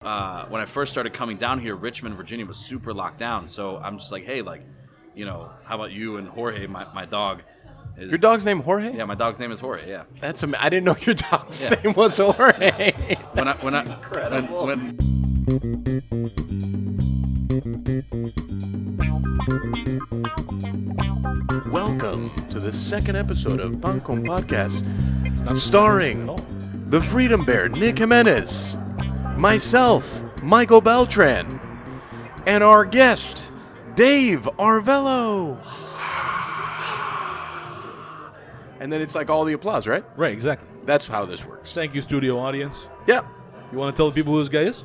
when I first started coming down here, Richmond, Virginia was super locked down. So I'm just like, hey, like, how about you and Jorge, my dog? Your dog's name Jorge? Yeah, my dog's name is Jorge. Yeah. I didn't know your dog's name was Jorge. Incredible. Welcome to the second episode of Pancon Podcast, starring the Freedom Bear, Nick Jiménez, myself, Michael Beltran, and our guest, Dave Arvelo. And then it's like all the applause, right? Right, exactly. That's how this works. Thank you, studio audience. Yeah. You want to tell the people who this guy is?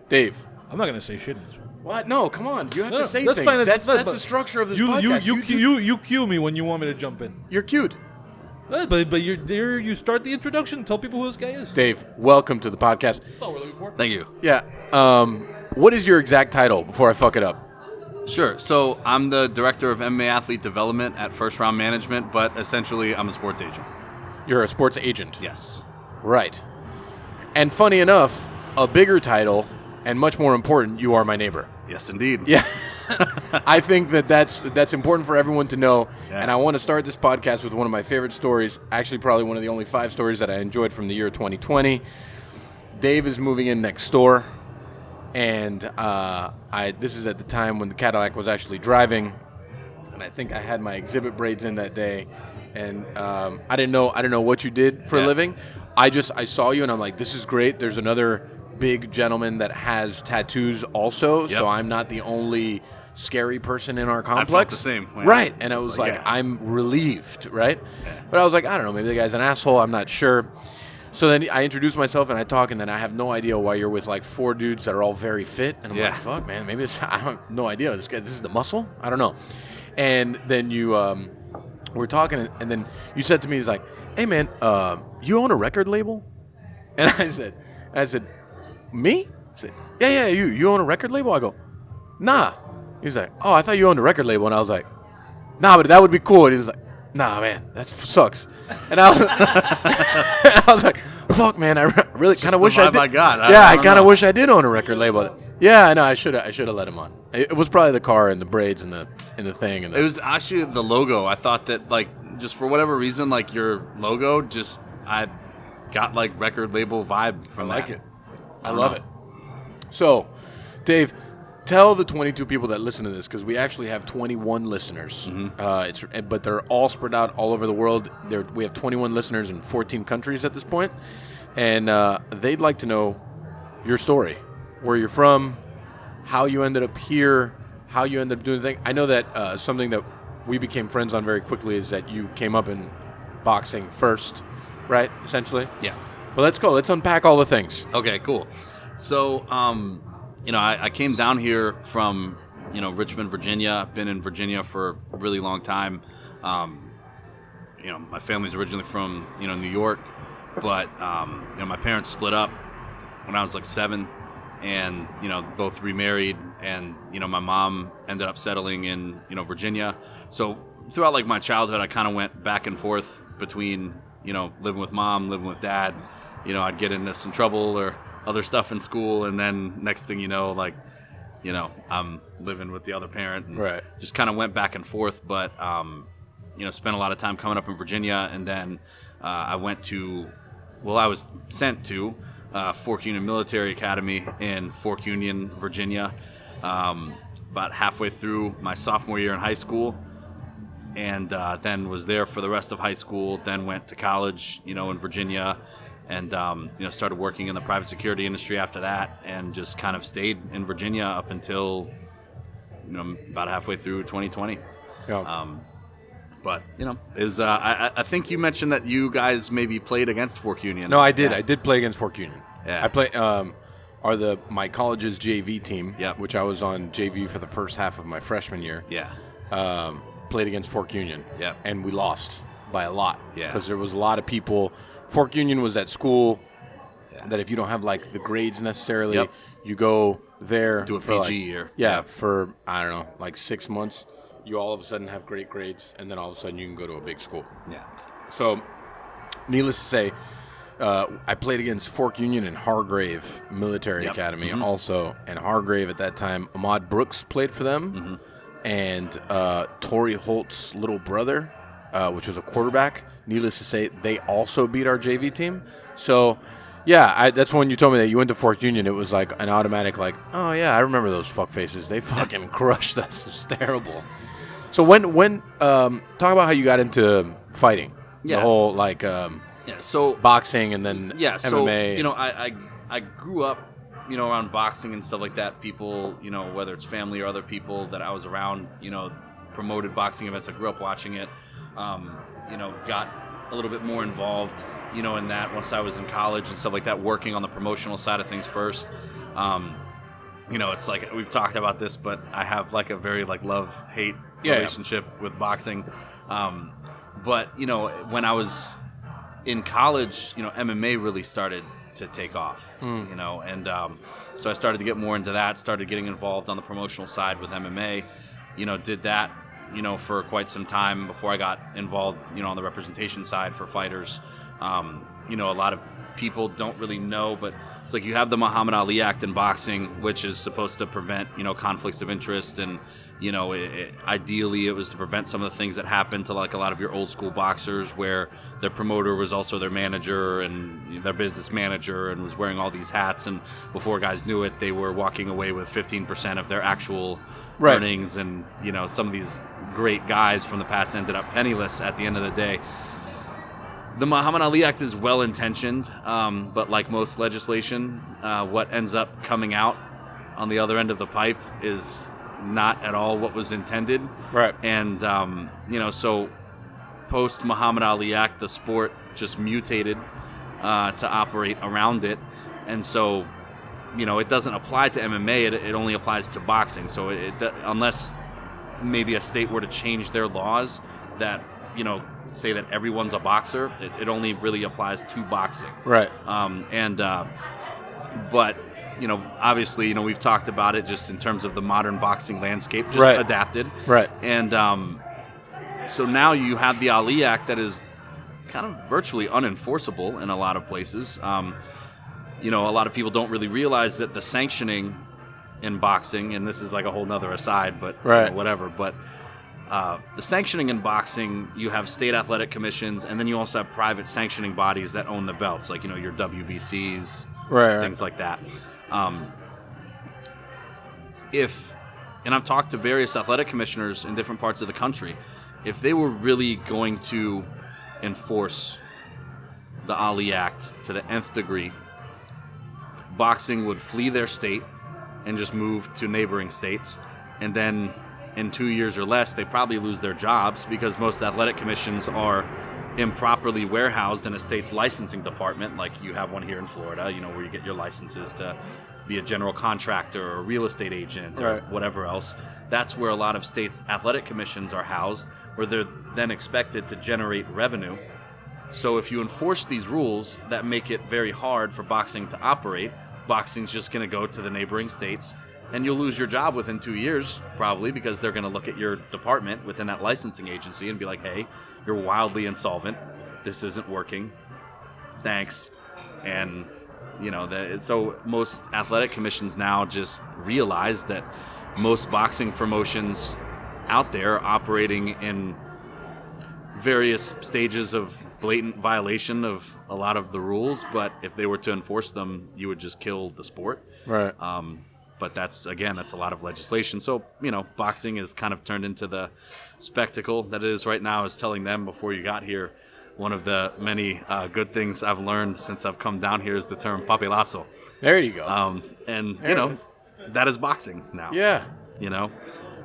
Dave. I'm not going to say shit in this one. What? No, come on. You have to say that's things. fine. That's the structure of this podcast. You cue me when you want me to jump in. You're cute. But you start the introduction. Tell people who this guy is. Dave, welcome to the podcast. That's all we're looking for. Thank you. Yeah. What is your exact title before I fuck it up? Sure. So I'm the director of MMA athlete development at First Round Management, but essentially I'm a sports agent. You're a sports agent. Yes. Right. And funny enough, a bigger title and much more important, you are my neighbor. Yes, indeed. Yeah. I think that's important for everyone to know. Yeah. And I want to start this podcast with one of my favorite stories, actually probably one of the only 5 stories that I enjoyed from the year 2020. Dave is moving in next door. And this is at the time when the Cadillac was actually driving. And I think I had my exhibit braids in that day. And I didn't know what you did for a living. I saw you and I'm like, this is great. There's another big gentleman that has tattoos also. Yep. So I'm not the only scary person in our complex. I felt the same way. Right. And I was like I'm relieved, right? Yeah. But I was like, I don't know, maybe the guy's an asshole. I'm not sure. So then I introduce myself and I talk, and then I have no idea why you're with like 4 dudes that are all very fit. And I'm like, fuck, man, maybe I have no idea. This is the muscle? I don't know. And then you we're talking, and then you said to me, he's like, hey, man, you own a record label? And I said, me? I said, yeah, you own a record label? I go, nah. He's like, oh, I thought you owned a record label. And I was like, nah, but that would be cool. And he was like, nah, man, that sucks. And I was like, fuck, man, I really kind of wish I did. I kind of wish I did own a record label. Yeah, I know, I should have let him on. It was probably the car and the braids and the thing. And it was actually the logo. I thought that, like, just for whatever reason, like, your logo, I got, like, record label vibe from that. I like it. I love it. So, Dave, tell the 22 people that listen to this, because we actually have 21 listeners. Mm-hmm. But they're all spread out all over the world. We have 21 listeners in 14 countries at this point. And they'd like to know your story, where you're from, how you ended up here, how you ended up doing the thing. I know that something that we became friends on very quickly is that you came up in boxing first, right, essentially? Yeah. But let's go. Let's unpack all the things. Okay, cool. So, I came down here from, Richmond, Virginia. I've been in Virginia for a really long time. My family's originally from, New York. But, my parents split up when I was like 7 and, both remarried. And, my mom ended up settling in, Virginia. So throughout like my childhood, I kind of went back and forth between, living with mom, living with dad. I'd get into some trouble or other stuff in school, and then next thing you know, like, I'm living with the other parent, and just kind of went back and forth. But spent a lot of time coming up in Virginia, and then I was sent to Fork Union Military Academy in Fork Union, Virginia, about halfway through my sophomore year in high school, and then was there for the rest of high school. Then went to college, in Virginia. And, started working in the private security industry after that, and just kind of stayed in Virginia up until, about halfway through 2020. Yeah. But, it was, I think you mentioned that you guys maybe played against Fork Union. No, I did. I did play against Fork Union. Yeah. I play my college's JV team, which I was on JV for the first half of my freshman year. Yeah. Played against Fork Union. Yeah. And we lost by a lot. Yeah. Because there was a lot of people. Fork Union was that school that if you don't have like the grades necessarily, you go there. Do a for PG year. Yeah, for, I don't know, like 6 months. You all of a sudden have great grades, and then all of a sudden you can go to a big school. Yeah. So, needless to say, I played against Fork Union and Hargrave Military Academy also. And Hargrave at that time, Ahmad Brooks played for them. And Torrey Holt's little brother, which was a quarterback. Needless to say, they also beat our JV team. So, yeah, that's when you told me that you went to Fork Union. It was like an automatic, like, oh, yeah, I remember those fuck faces. They fucking crushed us. It was terrible. So when talk about how you got into fighting. Yeah. The whole, like, so boxing and then yeah, MMA. So, I grew up, around boxing and stuff like that. People, whether it's family or other people that I was around, promoted boxing events. I grew up watching it. Got a little bit more involved, in that once I was in college and stuff like that, working on the promotional side of things first. It's like we've talked about this, but I have like a very like love-hate relationship with boxing. But when I was in college, MMA really started to take off, and so I started to get more into that, started getting involved on the promotional side with MMA, did that, for quite some time before I got involved, on the representation side for fighters. A lot of people don't really know, but it's like you have the Muhammad Ali Act in boxing, which is supposed to prevent, conflicts of interest. And, ideally it was to prevent some of the things that happened to like a lot of your old school boxers where their promoter was also their manager and their business manager and was wearing all these hats. And before guys knew it, they were walking away with 15% of their actual earnings. And, some of these great guys from the past ended up penniless at the end of the day. The Muhammad Ali Act is well-intentioned, but like most legislation, what ends up coming out on the other end of the pipe is not at all what was intended. Right. And, so post-Muhammad Ali Act, the sport just mutated to operate around it. And so, it doesn't apply to MMA. It only applies to boxing. So unless maybe a state were to change their laws that, say that everyone's a boxer, it only really applies to boxing. Right. But, obviously, we've talked about it just in terms of the modern boxing landscape, just adapted. Right. And so now you have the Ali Act that is kind of virtually unenforceable in a lot of places. A lot of people don't really realize that the sanctioning in boxing, and this is like a whole nother aside, but whatever, but the sanctioning in boxing, you have state athletic commissions, and then you also have private sanctioning bodies that own the belts, like, your WBCs, things like that. And I've talked to various athletic commissioners in different parts of the country, if they were really going to enforce the Ali Act to the nth degree, boxing would flee their state and just move to neighboring states, and then in 2 years or less, they probably lose their jobs because most athletic commissions are improperly warehoused in a state's licensing department, like you have one here in Florida, where you get your licenses to be a general contractor or a real estate agent or whatever else. That's where a lot of states' athletic commissions are housed, where they're then expected to generate revenue. So if you enforce these rules that make it very hard for boxing to operate, boxing's just going to go to the neighboring states, and you'll lose your job within 2 years, probably, because they're going to look at your department within that licensing agency and be like, hey, you're wildly insolvent. This isn't working. Thanks. And, so most athletic commissions now just realize that most boxing promotions out there are operating in various stages of blatant violation of a lot of the rules, but if they were to enforce them, you would just kill the sport. Right. But that's a lot of legislation. So, boxing is kind of turned into the spectacle that it is right now. I was telling them before you got here, one of the many good things I've learned since I've come down here is the term papilazo. There you go. That is boxing now. Yeah.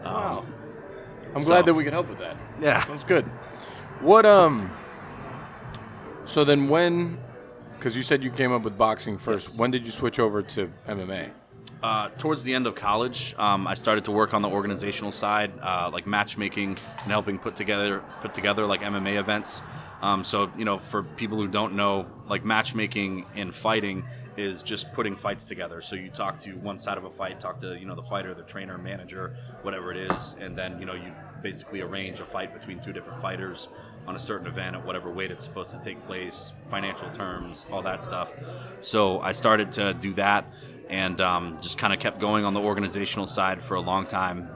Wow. I'm glad that we could help with that. Yeah. That's good. What, so then when, because you said you came up with boxing first, Yes. When did you switch over to MMA? Towards the end of college, I started to work on the organizational side, like matchmaking and helping put together like MMA events. So, for people who don't know, like matchmaking in fighting is just putting fights together. So you talk to one side of a fight, talk to, the fighter, the trainer, manager, whatever it is, and then, you basically arrange a fight between two different fighters, on a certain event at whatever weight it's supposed to take place, financial terms, all that stuff. So I started to do that and just kind of kept going on the organizational side for a long time.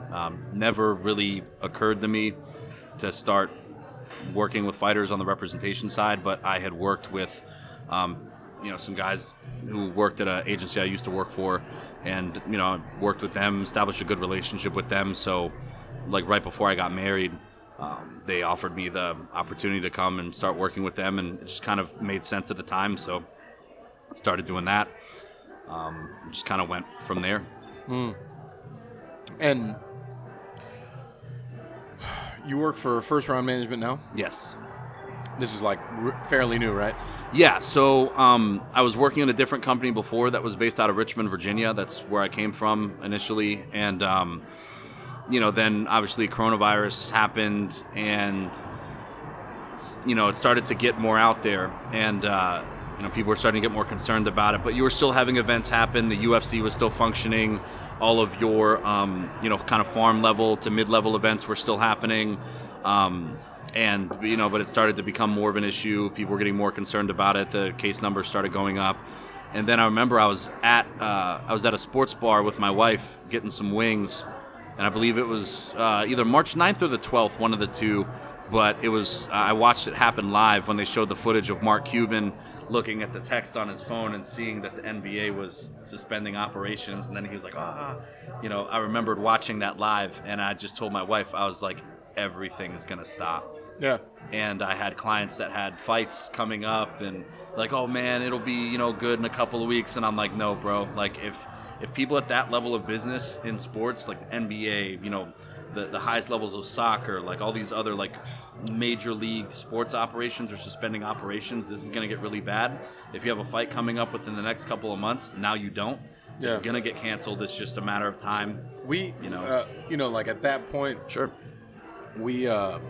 Never really occurred to me to start working with fighters on the representation side, but I had worked with some guys who worked at an agency I used to work for, and I worked with them, established a good relationship with them. So like right before I got married, they offered me the opportunity to come and start working with them, and it just kind of made sense at the time, so I started doing that. Just kind of went from there. And you work for First Round Management now? Yes. This is like fairly new, right? Yeah, so I was working in a different company before that was based out of Richmond, Virginia. That's where I came from initially. And, then obviously coronavirus happened, and, it started to get more out there. And, people were starting to get more concerned about it. But you were still having events happen. The UFC was still functioning. All of your, kind of farm level to mid-level events were still happening. But it started to become more of an issue. People were getting more concerned about it. The case numbers started going up. And then I remember I was at a sports bar with my wife getting some wings, and I believe it was either March 9th or the 12th, one of the two. But it was I watched it happen live when they showed the footage of Mark Cuban looking at the text on his phone and seeing that the NBA was suspending operations, and then he was like, I remembered watching that live, and I just told my wife, I was like, everything's gonna stop. Yeah. And I had clients that had fights coming up, and like, oh man, it'll be good in a couple of weeks, and I'm like, no, bro. Like if people at that level of business in sports, like the NBA, the highest levels of soccer, like all these other like major league sports operations are suspending operations, this is going to get really bad. If you have a fight coming up within the next couple of months, now you don't. Yeah. It's going to get canceled. It's just a matter of time. We, like at that point, sure, we were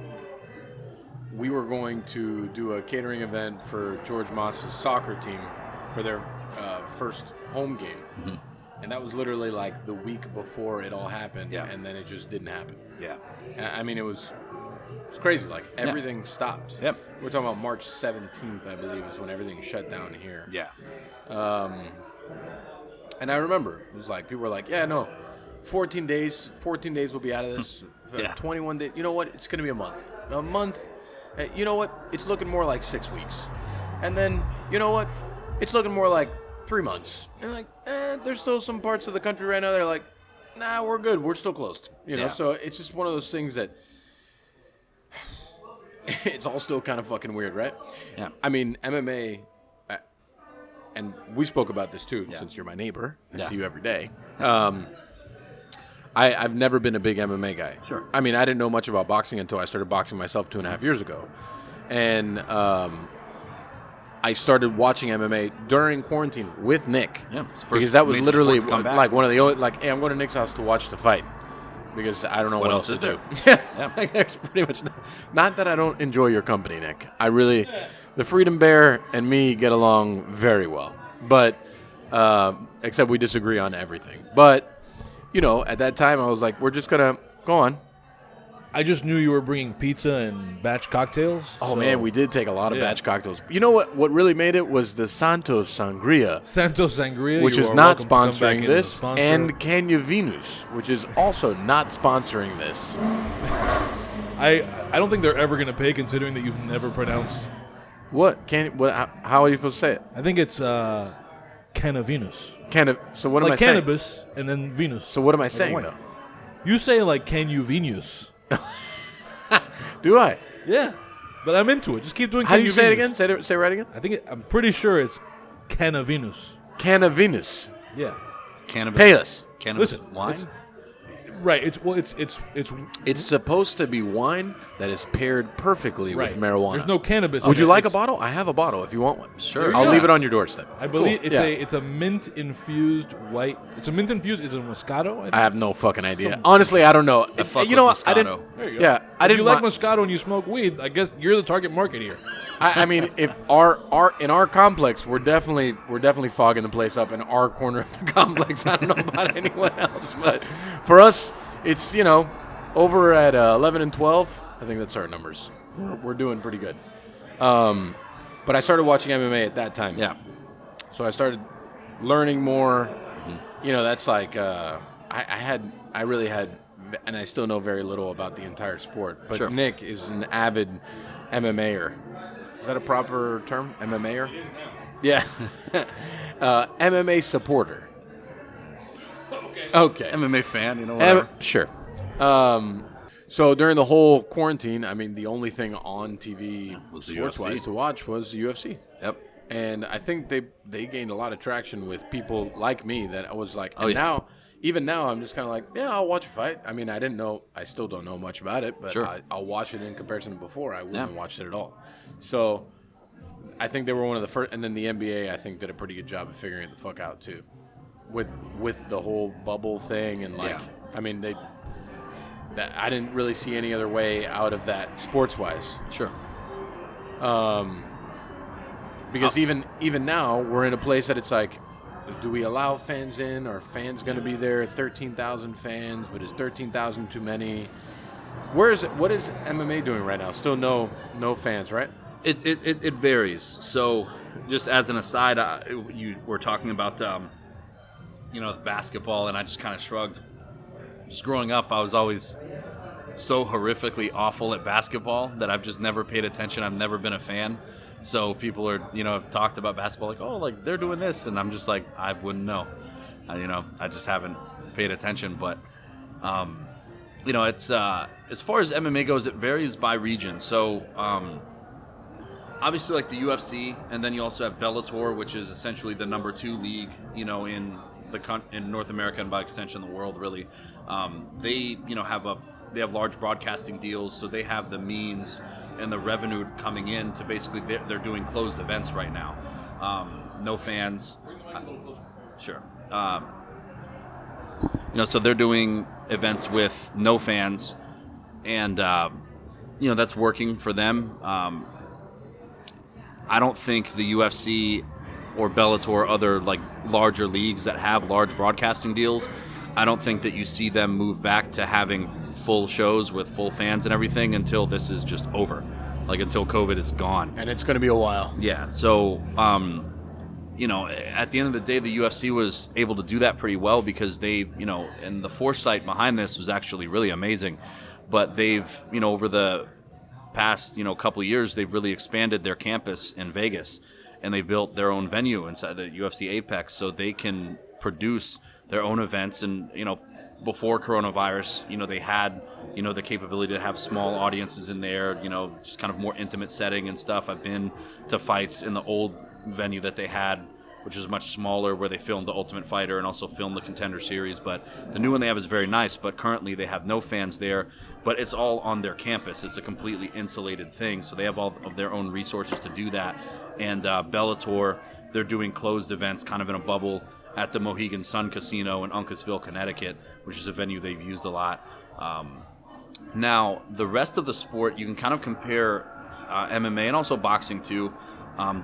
going to do a catering event for George Moss's soccer team for their first home game. Mm-hmm. And that was literally like the week before it all happened, and then it just didn't happen. Yeah. I mean, it's crazy. Like, everything stopped. Yep. We're talking about March 17th, I believe, is when everything shut down here. Yeah. And I remember, it was like, people were like, 14 days we'll be out of this. 21 days. You know what? It's going to be a month. A month. You know what? It's looking more like 6 weeks. And then, you know what? It's looking more like 3 months. And like, there's still some parts of the country right now that are like, nah, we're good. We're still closed. So it's just one of those things that it's all still kind of fucking weird, right? Yeah. I mean, MMA, and we spoke about this too, since you're my neighbor. I see you every day. I've never been a big MMA guy. Sure. I mean, I didn't know much about boxing until I started boxing myself 2.5 years ago. And I started watching MMA during quarantine with Nick. Yeah, because that was literally like one of the only, hey, I'm going to Nick's house to watch the fight. Because I don't know what else to do. Like, there's pretty much not that I don't enjoy your company, Nick. I really, the Freedom Bear and me get along very well. But, except we disagree on everything. But, at that time I was like, we're just going to go on. I just knew you were bringing pizza and batch cocktails. Oh, man, we did take a lot of batch cocktails. You know what really made it was the Santos Sangria. Santos Sangria. Which is not sponsoring this. And Kenya Venus, which is also not sponsoring this. I don't think they're ever going to pay, considering that you've never pronounced. What? How are you supposed to say it? I think it's Canna Venus. So what am I saying? Like cannabis and then Venus. So what am I saying, though? You say like, can you Venus? Do I? Yeah, but I'm into it. Just keep doing. How do you say it again? Say it right again. I'm pretty sure it's Canna Venus. Canna Venus. Yeah. It's cannabis. Pay us. Cannabis wine. Right. It's supposed to be wine that is paired perfectly with marijuana. There's no cannabis. Would you like a bottle? I have a bottle if you want one. Sure. I'll leave it on your doorstep. I believe it's a mint infused white. It's a mint infused. Is it a Moscato? I have no fucking idea. Honestly, I don't know. You know what? I didn't. There you go. Yeah, I didn't. If you like Moscato and you smoke weed, I guess you're the target market here. I mean, if in our complex, we're definitely fogging the place up in our corner of the complex. I don't know about anyone else, but for us, it's over at 11 and 12. I think that's our numbers. we're doing pretty good. But I started watching MMA at that time. Yeah. So I started learning more. You know, that's like I really had, and I still know very little about the entire sport. But Sure. Nick is an avid MMAer. Is that a proper term? MMAer? Yeah. MMA supporter. Okay. MMA fan, you know, whatever. Sure. So during the whole quarantine, I mean, the only thing on TV Was the sports-wise UFC. to watch was UFC. Yep. And I think they gained a lot of traction with people like me that I was like, Oh, yeah. even now, I'm just kind of like, yeah, I'll watch a fight. I mean, I still don't know much about it, but Sure. I'll watch it in comparison to before. I wouldn't Yeah. have watched it at all. So I think they were one of the first, and then the NBA, I think, did a pretty good job of figuring it the fuck out too, with the whole bubble thing and like, Yeah. I mean, I didn't really see any other way out of that sports-wise. Sure. Because even now, we're in a place that it's like, do we allow fans in? Are fans going to be there? 13,000 fans, but is 13,000 too many? What is MMA doing right now? Still no fans, right? It varies. So, just as an aside, you were talking about basketball, and I just kind of shrugged. Just growing up, I was always so horrifically awful at basketball that I've just never paid attention. I've never been a fan. So people are, have talked about basketball like, oh, like they're doing this, and I'm just like, I wouldn't know. I just haven't paid attention. But, it's as far as MMA goes, it varies by region. So, obviously, like the UFC, and then you also have Bellator, which is essentially the number 2 league, in North America and by extension the world, really. They have large broadcasting deals, so they have the means and the revenue coming in to basically they're doing closed events right now. No fans. Sure. So they're doing events with no fans, and that's working for them. I don't think the UFC or Bellator or other like larger leagues that have large broadcasting deals, I don't think that you see them move back to having full shows with full fans and everything until this is just over, like until COVID is gone. And it's going to be a while. Yeah. So, at the end of the day, the UFC was able to do that pretty well because they, and the foresight behind this was actually really amazing. But they've, over the past, couple of years, they've really expanded their campus in Vegas, and they built their own venue inside the UFC Apex so they can produce their own events. And, before coronavirus, they had, the capability to have small audiences in there, just kind of more intimate setting and stuff. I've been to fights in the old venue that they had, which is much smaller, where they filmed The Ultimate Fighter and also filmed the Contender Series. But the new one they have is very nice, but currently they have no fans there. But it's all on their campus. It's a completely insulated thing, so they have all of their own resources to do that. And Bellator, they're doing closed events kind of in a bubble at the Mohegan Sun Casino in Uncasville, Connecticut, which is a venue they've used a lot. Now, the rest of the sport, you can kind of compare MMA and also boxing too.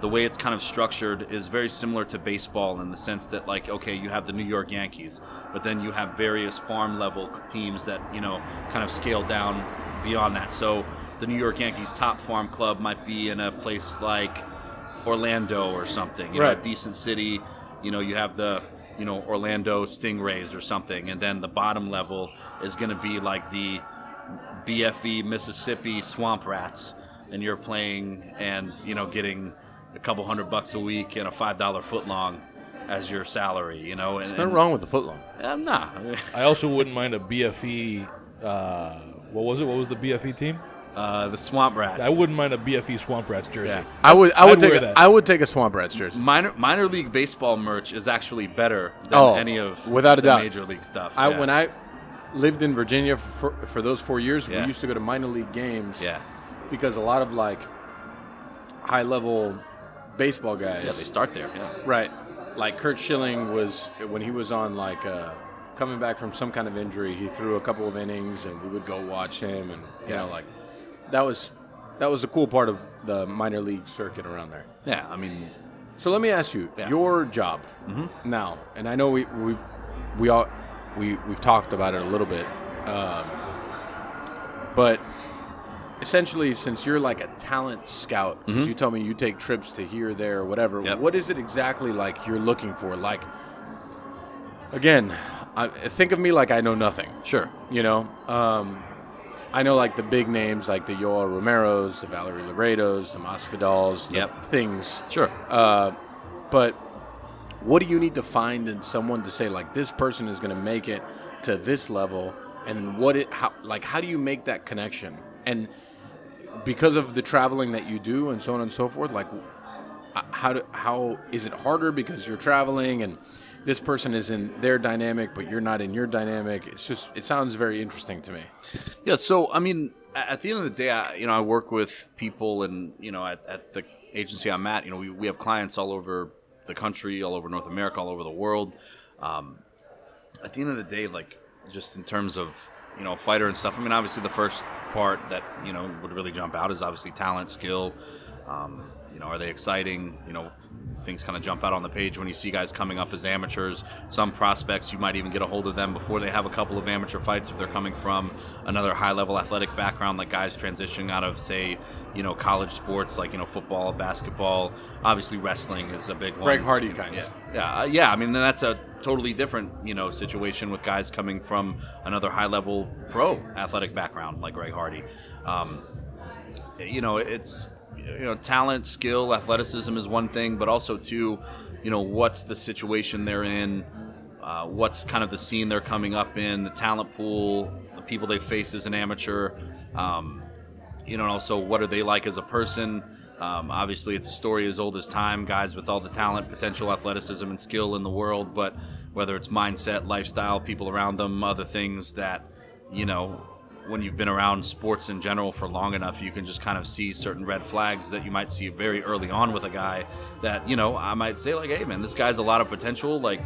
The way it's kind of structured is very similar to baseball in the sense that, like, okay, you have the New York Yankees, but then you have various farm-level teams that, kind of scale down beyond that. So the New York Yankees' top farm club might be in a place like Orlando or something, right. A decent city. You have the, Orlando Stingrays or something, and then the bottom level is going to be like the BFE Mississippi Swamp Rats, and you're playing and, getting a couple $100 a week and a $5 footlong as your salary, There's nothing wrong with the footlong. Nah. I also wouldn't mind a BFE. What was it? What was the BFE team? The Swamp Rats. I wouldn't mind a BFE Swamp Rats jersey. Yeah. I would take a Swamp Rats jersey. Minor league baseball merch is actually better than any of without a the doubt. major league stuff. When I lived in Virginia for those 4 years, we Yeah. used to go to minor league games. Yeah. Because a lot of like high level baseball guys. Yeah, they start there. Yeah. Right. Like Kurt Schilling was, when he was on like coming back from some kind of injury, he threw a couple of innings and we would go watch him, and that was the cool part of the minor league circuit around there. Yeah, I mean, so let me ask you, your job now, and I know we've talked about it a little bit, but essentially, since you're like a talent scout, 'cause you told me you take trips to here, there, or whatever, what is it exactly like you're looking for? Like, again, think of me like I know nothing. Sure. You know? I know like the big names, like the Yoel Romeros, the Valerie Laredos, the Masvidals, the things. Sure. But what do you need to find in someone to say, like, this person is going to make it to this level? And how do you make that connection? And because of the traveling that you do and so on and so forth, like, how is it harder because you're traveling and this person is in their dynamic, but you're not in your dynamic? It sounds very interesting to me. Yeah. So, I mean, at the end of the day, I work with people, and, at the agency I'm at, we have clients all over the country, all over North America, all over the world. At the end of the day, like, just in terms of, fighter and stuff, I mean, obviously the first part that, would really jump out is obviously talent, skill. Are they exciting? Things kind of jump out on the page when you see guys coming up as amateurs. Some prospects, you might even get a hold of them before they have a couple of amateur fights if they're coming from another high-level athletic background, like guys transitioning out of, say, college sports like, football, basketball. Obviously, wrestling is a big one. Greg Hardy kinds. Yeah. I mean, that's a totally different, situation with guys coming from another high-level pro athletic background like Greg Hardy. It's... talent, skill, athleticism is one thing, but also, too, what's the situation they're in, what's kind of the scene they're coming up in, the talent pool, the people they face as an amateur, and also what are they like as a person. Obviously, it's a story as old as time, guys with all the talent, potential, athleticism, and skill in the world, but whether it's mindset, lifestyle, people around them, other things that, when you've been around sports in general for long enough, you can just kind of see certain red flags that you might see very early on with a guy that, I might say, like, hey, man, this guy's a lot of potential, like,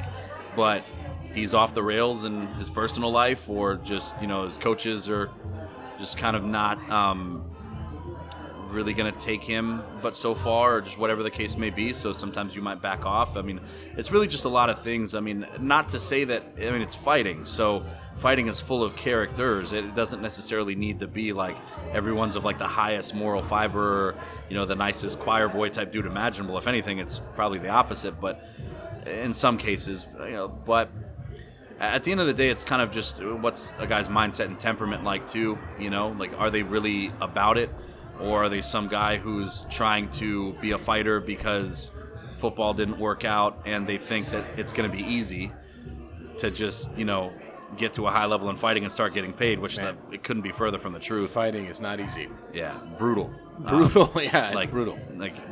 but he's off the rails in his personal life, or just, his coaches are just kind of not really going to take him but so far, or just whatever the case may be. So sometimes you might back off. I mean, it's really just a lot of things. I mean, not to say that, it's fighting. So fighting is full of characters. It doesn't necessarily need to be like everyone's of like the highest moral fiber, or, the nicest choir boy type dude imaginable. If anything, it's probably the opposite, but in some cases, but at the end of the day, it's kind of just what's a guy's mindset and temperament like too, like, are they really about it? Or are they some guy who's trying to be a fighter because football didn't work out and they think that it's going to be easy to just, get to a high level in fighting and start getting paid, which it couldn't be further from the truth. Fighting is not easy. Yeah, brutal. Yeah, it's brutal.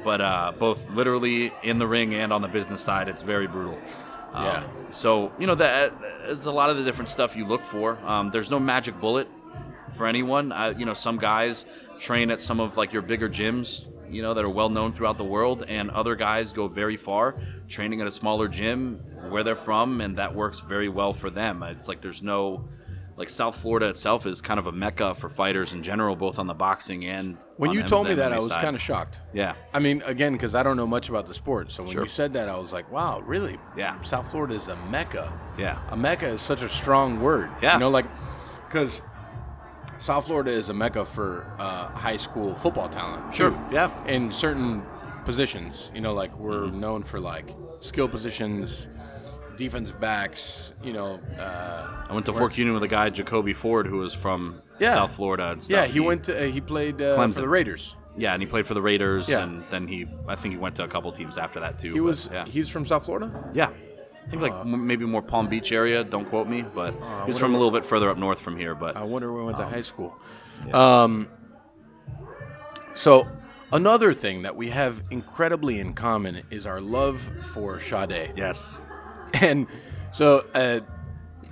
But both literally in the ring and on the business side, it's very brutal. So, that is a lot of the different stuff you look for. There's no magic bullet for anyone. Some guys train at some of like your bigger gyms, that are well known throughout the world, and other guys go very far training at a smaller gym where they're from, and that works very well for them. It's like there's no, like, South Florida itself is kind of a mecca for fighters in general, both on the boxing and when you told me that, I was side. kind of shocked. Yeah. I mean, again, because I don't know much about the sport, so when you said that, I was like, wow, really? Yeah. South Florida is a mecca. Yeah. A mecca is such a strong word. Yeah. Because South Florida is a mecca for high school football talent. Sure. Too. Yeah. In certain positions, like we're known for like skill positions, defensive backs. I went to Fork Union with a guy, Jacoby Ford, who was from South Florida and stuff. Yeah, he played for the Raiders. Yeah, and he played for the Raiders, and then I think he went to a couple teams after that too. He's from South Florida? Yeah. I think maybe more Palm Beach area. Don't quote me, but he's from a little bit further up north from here. But I wonder where we went to high school. Yeah. So another thing that we have incredibly in common is our love for Sade. Yes. And so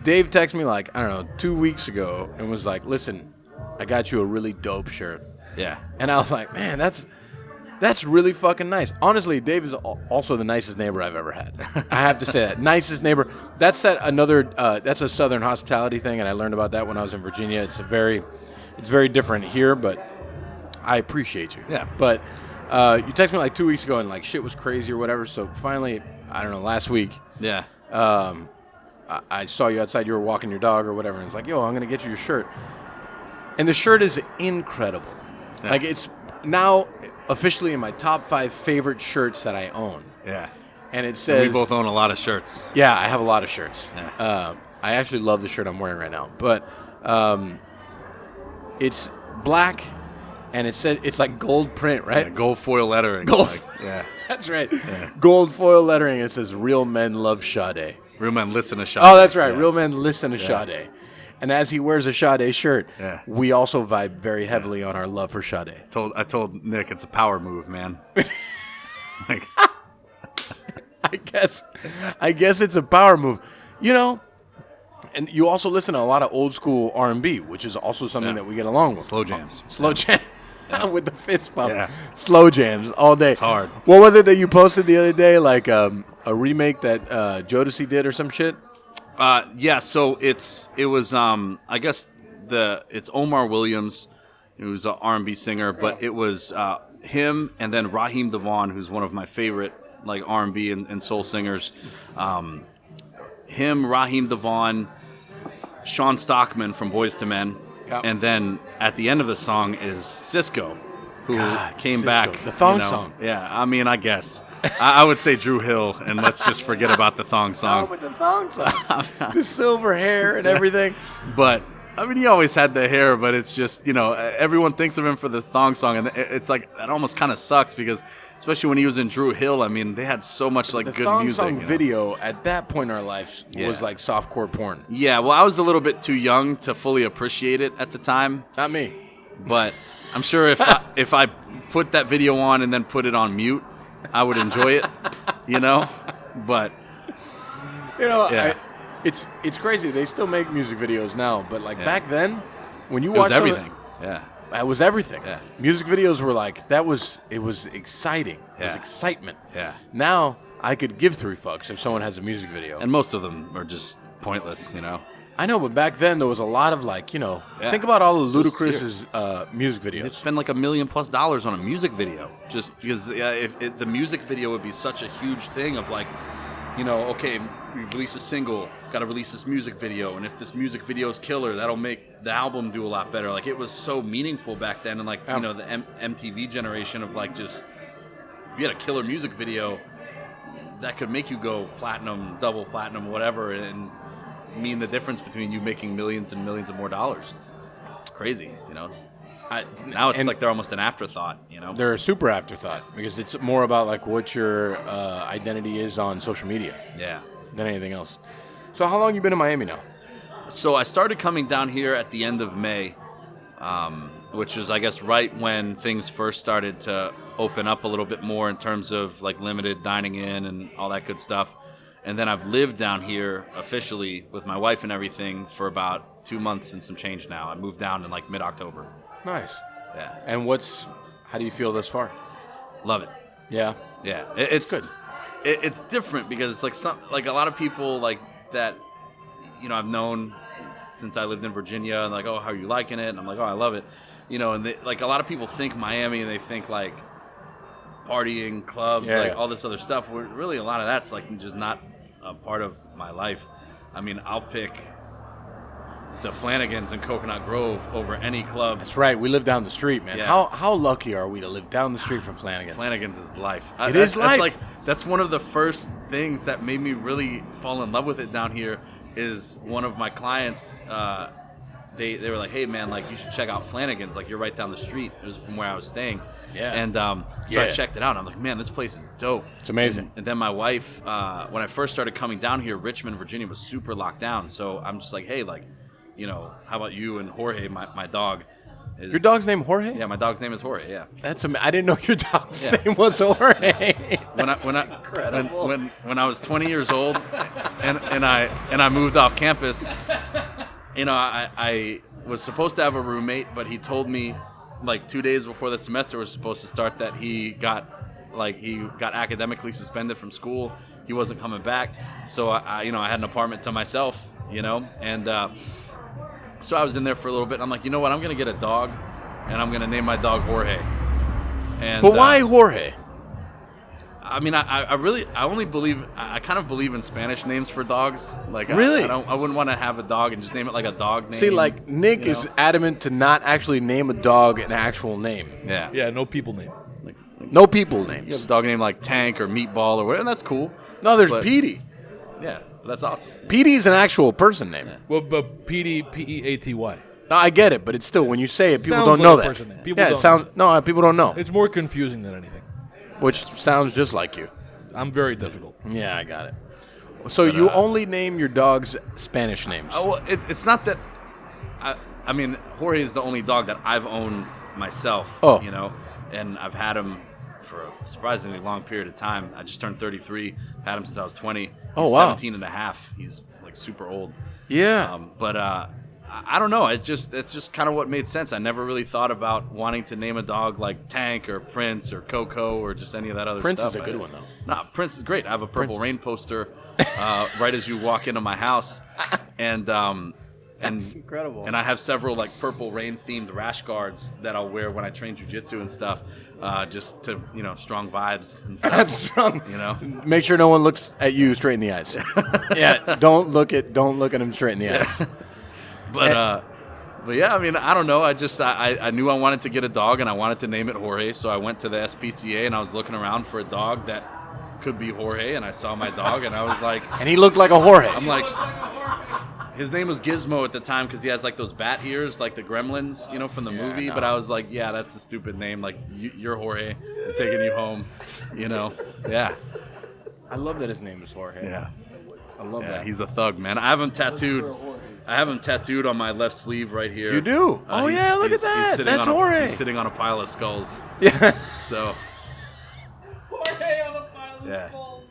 Dave texted me like, I don't know, 2 weeks ago and was like, listen, I got you a really dope shirt. Yeah. And I was like, man, that's really fucking nice. Honestly, Dave is also the nicest neighbor I've ever had. I have to say that. Nicest neighbor. That's that's a Southern hospitality thing, and I learned about that when I was in Virginia. It's very different here, but I appreciate you. Yeah. But you texted me like 2 weeks ago, and like shit was crazy or whatever. So finally, I don't know, last week. Yeah. I saw you outside. You were walking your dog or whatever, and it's like, yo, I'm gonna get you your shirt. And the shirt is incredible. Yeah. Like it's now officially in my top 5 favorite shirts that I own. Yeah. And it says we both own a lot of shirts. Yeah, I have a lot of shirts. Yeah. I actually love the shirt I'm wearing right now, but it's black, and it says it's like gold print, right? Yeah, gold foil lettering. Gold. Yeah. That's right. Yeah. Gold foil lettering. It says "Real men love Sade." Real men listen to Sade. Oh, that's right. Yeah. Real men listen to Sade. And as he wears a Sade shirt, we also vibe very heavily on our love for Sade. I told Nick it's a power move, man. Like, I guess it's a power move. You know, and you also listen to a lot of old school R&B, which is also something that we get along with. slow jams. Slow jam with the fist pump. Yeah. Slow jams all day. It's hard. What was it that you posted the other day? Like a remake that Jodeci did or some shit? Yeah, so it was I guess it's Omar Williams, who's an R&B singer, but it was him and then Raheem DeVaughn, who's one of my favorite like R&B and soul singers. Him, Raheem DeVaughn, Sean Stockman from Boyz II Men, and then at the end of the song is Cisco, who came Cisco, back. the thong song. Yeah, I mean, I guess. I would say Drew Hill, and let's just forget about the thong song. Oh, but the thong song. The silver hair and everything. But, I mean, he always had the hair, but it's just, everyone thinks of him for the thong song, and it's like, that almost kind of sucks because, especially when he was in Drew Hill, I mean, they had so much, like, good music. The thong song video at that point in our lives was like softcore porn. Yeah, well, I was a little bit too young to fully appreciate it at the time. Not me. But I'm sure if I put that video on and then put it on mute, I would enjoy it, But, yeah. It's crazy. They still make music videos now, but like back then, when you It was watched everything. It was everything. Yeah. Music videos were like it was exciting. It was Yeah. excitement. Yeah. Now I could give 3 fucks if someone has a music video. And most of them are just pointless, I know, but back then there was a lot of think about all of Ludacris's music videos. They'd spend like $1 million+ on a music video just because the music video would be such a huge thing of like, okay, we release a single, got to release this music video, and if this music video is killer, that'll make the album do a lot better. Like it was so meaningful back then, and like the MTV generation of like just you had a killer music video that could make you go platinum, double platinum, whatever, and mean the difference between you making millions and millions of more dollars. It's crazy, Now it's like they're almost an afterthought, They're a super afterthought because it's more about like what your identity is on social media. Yeah. Than anything else. So how long you been in Miami now? So I started coming down here at the end of May, which is, I guess, right when things first started to open up a little bit more in terms of like limited dining in and all that good stuff. And then I've lived down here officially with my wife and everything for about 2 months and some change now. I moved down in like mid-October. Nice. Yeah. And how do you feel thus far? Love it. Yeah. Yeah. It's good. It's different because it's like a lot of people like that, I've known since I lived in Virginia and like, oh, how are you liking it? And I'm like, oh, I love it. And like a lot of people think Miami and they think like partying, clubs, all this other stuff. Really, a lot of that's like just not a part of my life. I mean, I'll pick the Flanagans in Coconut Grove over any club. That's right. We live down the street, man. Yeah. How lucky are we to live down the street from Flanagans? Flanagans is life. It is life. That's one of the first things that made me really fall in love with it down here is one of my clients, they were like, hey, man, like, you should check out Flanagans. Like, you're right down the street. It was from where I was staying. Yeah. And so I checked it out, and I'm like, man, this place is dope. It's amazing. And then my wife, when I first started coming down here, Richmond, Virginia was super locked down. So I'm just like, hey, like, how about you and Jorge, my dog? Your dog's name Jorge? Yeah, my dog's name is Jorge, yeah. I didn't know your dog's name was Jorge. Incredible. When I was 20 years old and I moved off campus, I was supposed to have a roommate, but he told me like 2 days before the semester was supposed to start that he got academically suspended from school. He wasn't coming back. So I had an apartment to myself, and so I was in there for a little bit. And I'm like, you know what? I'm going to get a dog, and I'm going to name my dog Jorge. And, but why Jorge? I mean, I kind of believe in Spanish names for dogs. Like, Really? I wouldn't want to have a dog and just name it like a dog name. See, like Nick you is know? adamant to not actually name a dog an actual name. Yeah. Yeah, no people name. No people You have names. a dog named like Tank or Meatball or whatever, and that's cool. No, there's But- Petey. Yeah, that's awesome. Petey's an actual person name. Well, but Peaty. No, I get it, but it's still when you say it, people Sounds don't like know a that. person name. People Yeah, it don't sounds no, people don't know, It's more confusing than anything. which sounds just like you. I'm very difficult. Yeah, I got it. So you only name your dogs Spanish names. Oh, well, it's not that. I mean, Jorge is the only dog that I've owned myself. Oh. You know, and I've had him for a surprisingly long period of time. I just turned 33. Had him since I was 20. He's Oh, wow. 17 and a half. He's like super old. Yeah. But I don't know. It's just kind of what made sense. I never really thought about wanting to name a dog like Tank or Prince or Coco or just any of that other Prince stuff. is a good one, though. Nah, Prince is great. I have a Purple Prince. Rain poster right as you walk into my house, and incredible. And I have several like Purple Rain themed rash guards that I'll wear when I train jiu-jitsu and stuff, just to strong vibes and stuff. That's strong. You know. Make sure no one looks at you straight in the eyes. Yeah, don't look at him straight in the eyes. But yeah, I mean, I don't know. I knew I wanted to get a dog and I wanted to name it Jorge, so I went to the SPCA and I was looking around for a dog that could be Jorge, and I saw my dog and I was like, And he looked like a Jorge. I'm like, his name was Gizmo at the time because he has like those bat ears, like the Gremlins, from the movie. no. But I was like, yeah, that's a stupid name. Like, you're Jorge. I'm taking you home. Yeah, I love that his name is Jorge. yeah. I love Yeah, that. he's a thug, man. I have him tattooed. I have him tattooed on my left sleeve right here. You do? Oh, he's- yeah, look at he's that. sitting That's on Jorge. He's sitting on a pile of skulls. Yeah. So Jorge on a pile of Yeah. skulls.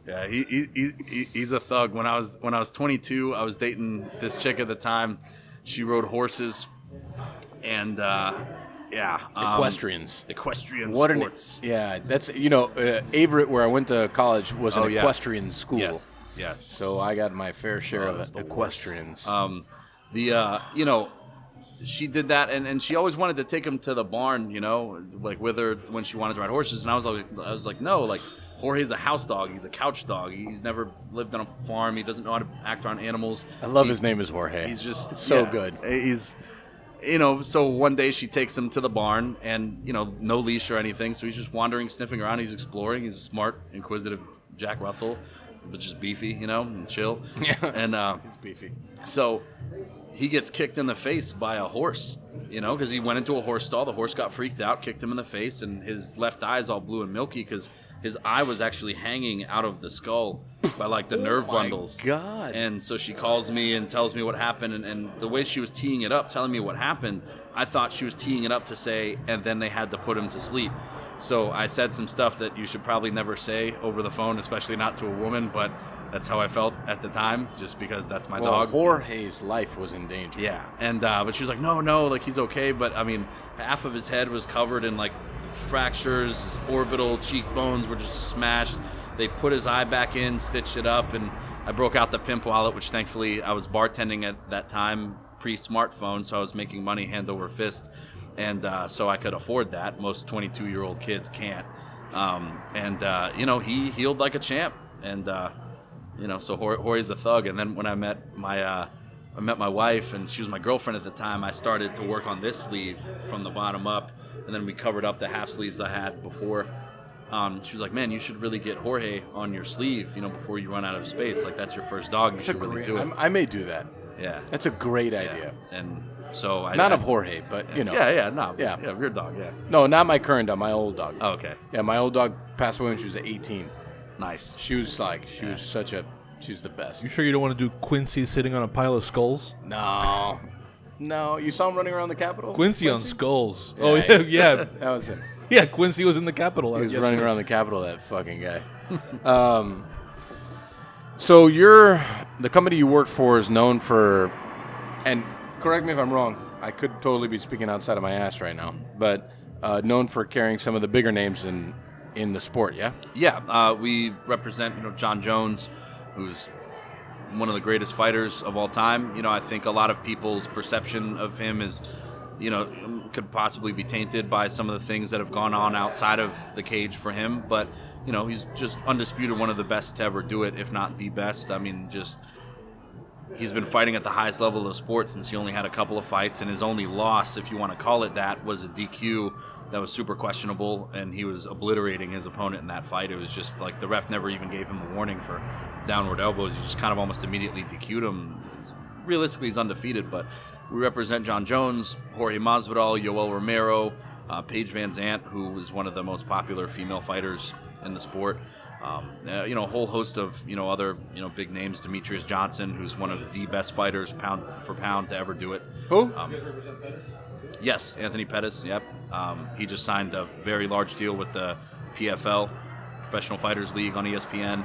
yeah, he's a thug. When I was 22, I was dating this chick at the time. She rode horses, and Equestrians. equestrian What sports. Yeah, that's Averett, where I went to college, was an Oh, yeah. equestrian school. Yes. So I got my fair share Oh, that's of the equestrians. She did that, and she always wanted to take him to the barn, like with her when she wanted to ride horses. And I was like, no, like Jorge's a house dog. He's a couch dog. He's never lived on a farm. He doesn't know how to act around animals. I love his name is Jorge. He's just so good. He's, so one day she takes him to the barn, and no leash or anything. So he's just wandering, sniffing around. He's exploring. He's a smart, inquisitive Jack Russell, but just beefy, and chill. Yeah. And He's beefy. so he gets kicked in the face by a horse, because he went into a horse stall. The horse got freaked out, kicked him in the face, and his left eye is all blue and milky because his eye was actually hanging out of the skull by like the nerve bundles. God. And so she calls me and tells me what happened, and the way she was teeing it up, telling me what happened, I thought she was teeing it up to say, and then they had to put him to sleep. So I said some stuff that you should probably never say over the phone, especially not to a woman, but that's how I felt at the time, just because that's my Well, dog. Jorge's life was in danger. Yeah, and but she was like, no, like he's okay. But I mean, half of his head was covered in like fractures, his orbital cheekbones were just smashed. They put his eye back in, stitched it up, and I broke out the pimp wallet, which thankfully I was bartending at that time, pre-smartphone, so I was making money hand over fist, and so I could afford that. Most 22-year-old kids can't. He healed like a champ, and so Jorge's a thug. And then when I met my wife, and she was my girlfriend at the time, I started to work on this sleeve from the bottom up, and then we covered up the half sleeves I had before. She was like, man, you should really get Jorge on your sleeve, before you run out of space. Like, that's your first dog. You should really do it. I may do that. Yeah. That's a great idea. And so Not of Jorge, but Yeah, your dog, yeah. No, not my current dog, my old dog. Oh, okay. Yeah, my old dog passed away when she was 18. Nice. She was the best. You sure you don't want to do Quincy sitting on a pile of skulls? No, you saw him running around the Capitol? Quincy on skulls. Yeah, Oh, yeah, yeah. That was him. Yeah, Quincy was in the Capitol. He was running around the Capitol, that fucking guy. So the company you work for is known for, and correct me if I'm wrong, I could totally be speaking outside of my ass right now, but known for carrying some of the bigger names in the sport, yeah? Yeah, we represent, Jon Jones, who's one of the greatest fighters of all time. I think a lot of people's perception of him is, could possibly be tainted by some of the things that have gone on outside of the cage for him. But, he's just undisputed one of the best to ever do it, if not the best. I mean, he's been fighting at the highest level of the sport since he only had a couple of fights, and his only loss, if you want to call it that, was a DQ that was super questionable, and he was obliterating his opponent in that fight. It was just like the ref never even gave him a warning for downward elbows. He just kind of almost immediately DQ'd him. Realistically, he's undefeated, but we represent Jon Jones, Jorge Masvidal, Yoel Romero, Paige Van Zant, who is one of the most popular female fighters in the sport. A whole host of other big names. Demetrious Johnson, who's one of the best fighters pound for pound to ever do it. Who? You guys represent Pettis? Yes, Anthony Pettis. Yep. He just signed a very large deal with the PFL, Professional Fighters League, on ESPN.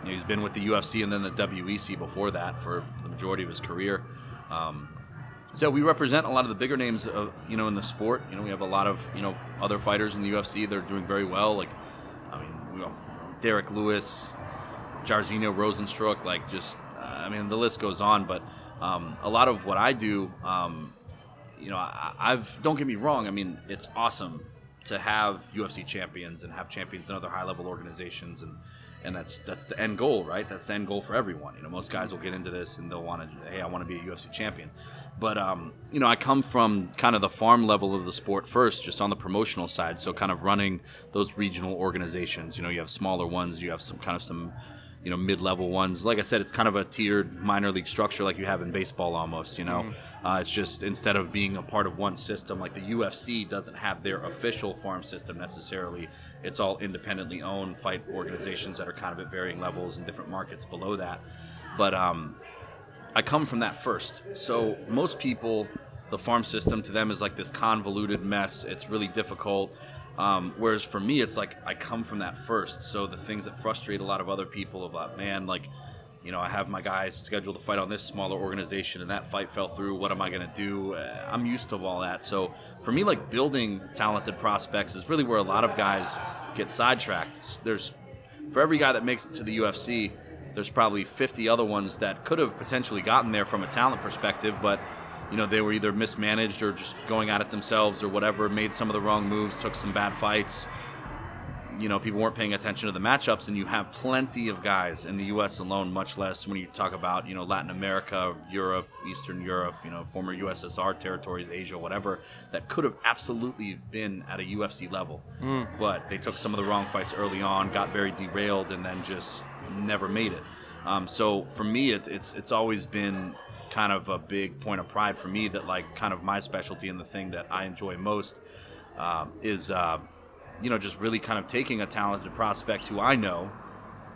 He's been with the UFC and then the WEC before that for the majority of his career. So we represent a lot of the bigger names, in the sport. We have a lot of other fighters in the UFC. They're doing very well. Derek Lewis, Jairzinho Rosenstruck, the list goes on. But a lot of what I do, don't get me wrong. I mean, it's awesome to have UFC champions and have champions in other high-level organizations, and that's the end goal, right? That's the end goal for everyone. Most guys will get into this and they'll want to, hey, I want to be a UFC champion. But, I come from kind of the farm level of the sport first, just on the promotional side. So kind of running those regional organizations. You have smaller ones, you have some mid-level ones. Like I said, it's kind of a tiered minor league structure like you have in baseball almost, It's just instead of being a part of one system, like the UFC doesn't have their official farm system necessarily. It's all independently owned fight organizations that are kind of at varying levels in different markets below that. But I come from that first. So most people, the farm system to them is like this convoluted mess. It's really difficult. Whereas for me, it's like I come from that first. So the things that frustrate a lot of other people about, I have my guys scheduled to fight on this smaller organization and that fight fell through. What am I going to do? I'm used to all that. So for me, building talented prospects is really where a lot of guys get sidetracked. For every guy that makes it to the UFC, there's probably 50 other ones that could have potentially gotten there from a talent perspective, but they were either mismanaged or just going at it themselves or whatever, made some of the wrong moves, took some bad fights. People weren't paying attention to the matchups, and you have plenty of guys in the U.S. alone, much less when you talk about, Latin America, Europe, Eastern Europe, former USSR territories, Asia, whatever, that could have absolutely been at a UFC level. But they took some of the wrong fights early on, got very derailed, and then just never made it. So for me, it's always been kind of a big point of pride for me that kind of my specialty and the thing that I enjoy most is just really kind of taking a talented prospect who I know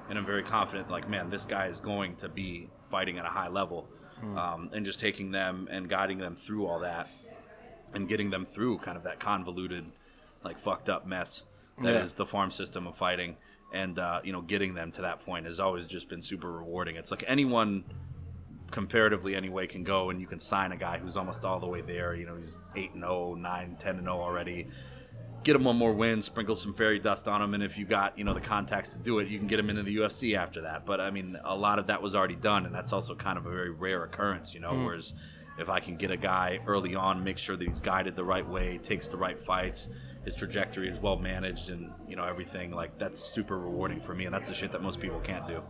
and I'm very confident this guy is going to be fighting at a high level, and just taking them and guiding them through all that and getting them through kind of that convoluted fucked up mess that is the farm system of fighting, and getting them to that point has always just been super rewarding. It's like anyone comparatively anyway can go and you can sign a guy who's almost all the way there. He's 8-0, 9-10-0 already. Get him one more win, sprinkle some fairy dust on him, and if you got the contacts to do it, you can get him into the UFC after that. But I mean, a lot of that was already done, and that's also kind of a very rare occurrence. Whereas if I can get a guy early on, make sure that he's guided the right way, takes the right fights, his trajectory is well managed, and everything, that's super rewarding for me, and that's the shit that most people can't do.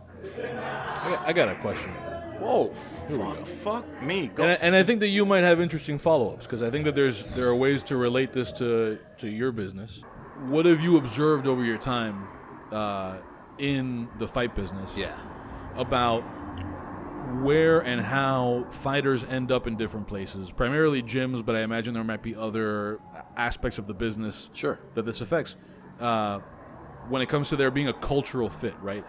I got a question. Whoa, fuck me. Go. And I think that you might have interesting follow-ups, because I think that there are ways to relate this to your business. What have you observed over your time in the fight business about where and how fighters end up in different places? Primarily gyms, but I imagine there might be other aspects of the business that this affects. When it comes to there being a cultural fit, right?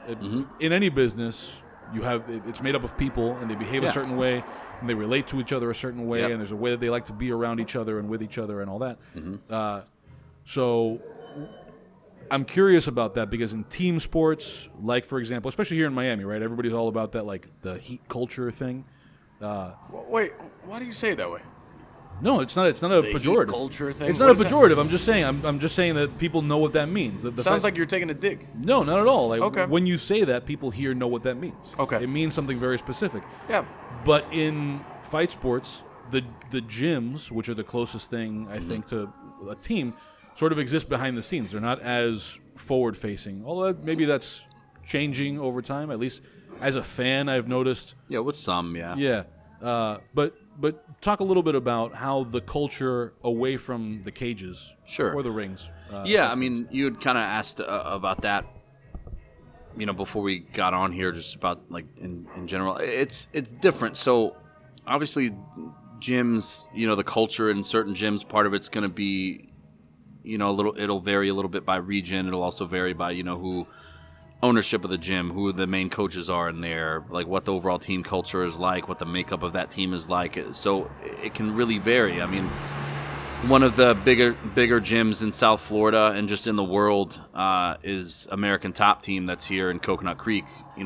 In any business, it's made up of people, and they behave a certain way, and they relate to each other a certain way, and there's a way that they like to be around each other and with each other and all that. So I'm curious about that, because in team sports, for example, especially here in Miami, right? Everybody's all about that, the heat culture thing. Wait, why do you say it that way? No, it's not a pejorative. Heat culture thing? It's not a pejorative. I'm just saying. I'm just saying that people know what that means. Sounds like you're taking a dig. No, not at all. Okay. When you say that, people here know what that means. Okay. It means something very specific. Yeah. But in fight sports, the gyms, which are the closest thing I think to a team, sort of exist behind the scenes. They're not as forward facing, although maybe that's changing over time. At least as a fan, I've noticed. Yeah, with some, yeah. Yeah, but talk a little bit about how the culture away from the cages, or the rings. Yeah, I mean, you had kind of asked about that, before we got on here, just about like in general. It's different. So obviously, gyms, the culture in certain gyms, part of it's going to be, it'll vary a little bit by region. It'll also vary by who ownership of the gym, who the main coaches are in there, like what the overall team culture is like, what the makeup of that team is like. So it can really vary. I mean, one of the bigger gyms in South Florida and just in the world is American Top Team that's here in Coconut Creek,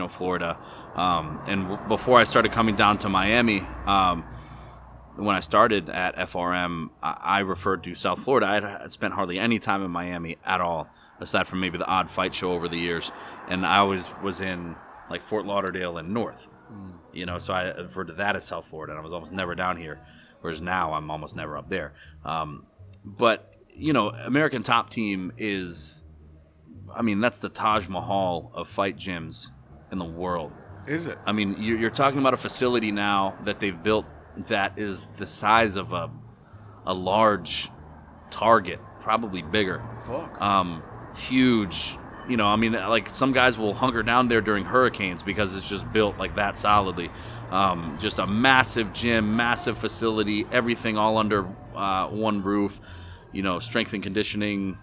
Florida. And before I started coming down to Miami, when I started at FRM, I referred to South Florida. I had spent hardly any time in Miami at all, aside from maybe the odd fight show over the years. And I always was in like Fort Lauderdale and North, so I referred to that as South Florida, and I was almost never down here, whereas now I'm almost never up there. But American Top Team is, that's the Taj Mahal of fight gyms in the world. Is it? I mean, you're talking about a facility now that they've built that is the size of a large Target, probably bigger. Fuck. Huge. Like some guys will hunker down there during hurricanes because it's just built like that solidly. Just a massive gym, massive facility, everything all under one roof. Strength and conditioning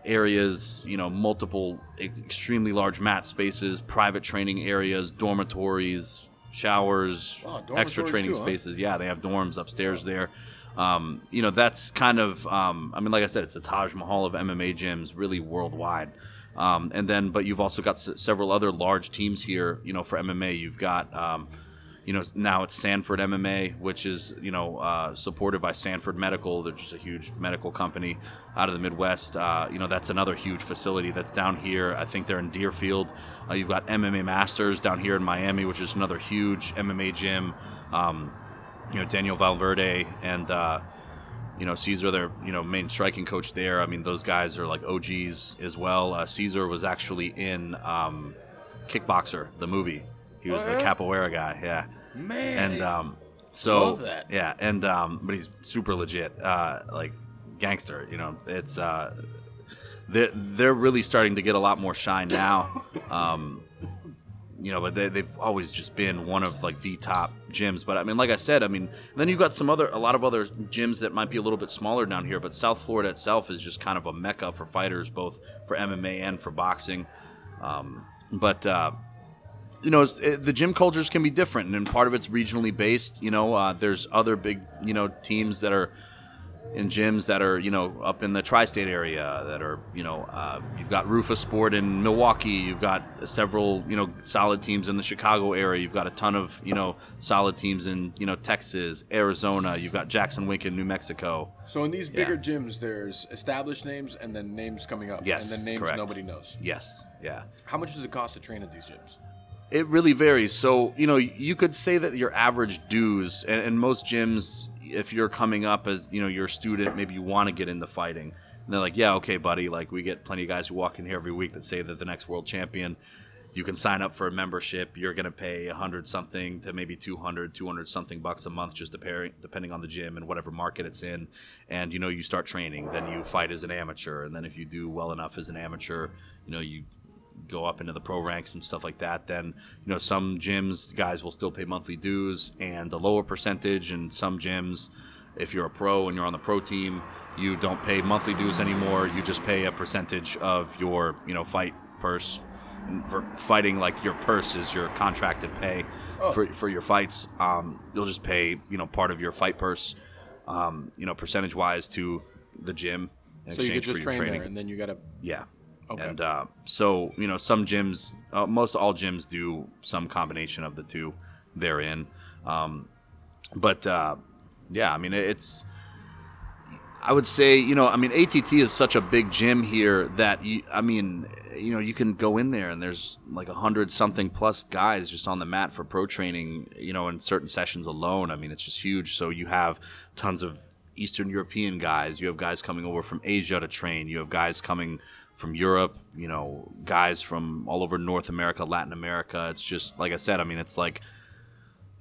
areas, multiple extremely large mat spaces, private training areas, dormitories, showers, extra training spaces. Huh? Yeah, they have dorms upstairs there. That's kind of, like I said, it's the Taj Mahal of MMA gyms, really worldwide. But you've also got several other large teams here, for MMA. You've got, now it's Sanford MMA, which is, supported by Sanford Medical. They're just a huge medical company out of the Midwest. That's another huge facility that's down here. I think they're in Deerfield. You've got MMA Masters down here in Miami, which is another huge MMA gym. Daniel Valverde and, Caesar, their, main striking coach there. I mean, those guys are like OGs as well. Caesar was actually in Kickboxer, the movie. He was the capoeira guy, yeah. Man, and love that. Yeah, and but he's super legit, like gangster. It's they're really starting to get a lot more shine now. But they've always just been one of like the top gyms. But like I said, then you've got a lot of other gyms that might be a little bit smaller down here. But South Florida itself is just kind of a mecca for fighters, both for MMA and for boxing. The gym cultures can be different, and part of it's regionally based. There's other big, teams that are in gyms that are, up in the tri-state area that are, you've got Rufus Sport in Milwaukee. You've got several, solid teams in the Chicago area. You've got a ton of, solid teams in, Texas, Arizona. You've got Jackson Wink in New Mexico. So in these bigger gyms, there's established names and then names coming up. Yes, and then names correct. Nobody knows. Yes, yeah. How much does it cost to train at these gyms? It really varies. So, you could say that your average dues, and most gyms, if you're coming up as, you're a student, maybe you want to get into fighting. And they're like, yeah, okay, buddy. Like, we get plenty of guys who walk in here every week that say that the next world champion, you can sign up for a membership. You're going to pay 100-something to maybe 200-something bucks a month, just depending on the gym and whatever market it's in. And, you start training. Then you fight as an amateur. And then if you do well enough as an amateur, you go up into the pro ranks and stuff like that, then some gyms guys will still pay monthly dues and a lower percentage, and some gyms, if you're a pro and you're on the pro team, you don't pay monthly dues anymore. You just pay a percentage of your fight purse. And for fighting, like, your purse is your contracted pay for your fights. You'll just pay part of your fight purse percentage wise to the gym in so you could exchange just for your train training. there and then you gotta Okay. And so, some gyms, most all gyms do some combination of the two therein. It's, I would say, ATT is such a big gym here that you can go in there and there's like 100-something plus guys just on the mat for pro training, in certain sessions alone. I mean, it's just huge. So you have tons of Eastern European guys. You have guys coming over from Asia to train. You have guys coming from Europe, guys from all over North America, Latin America. It's just, like I said, it's like,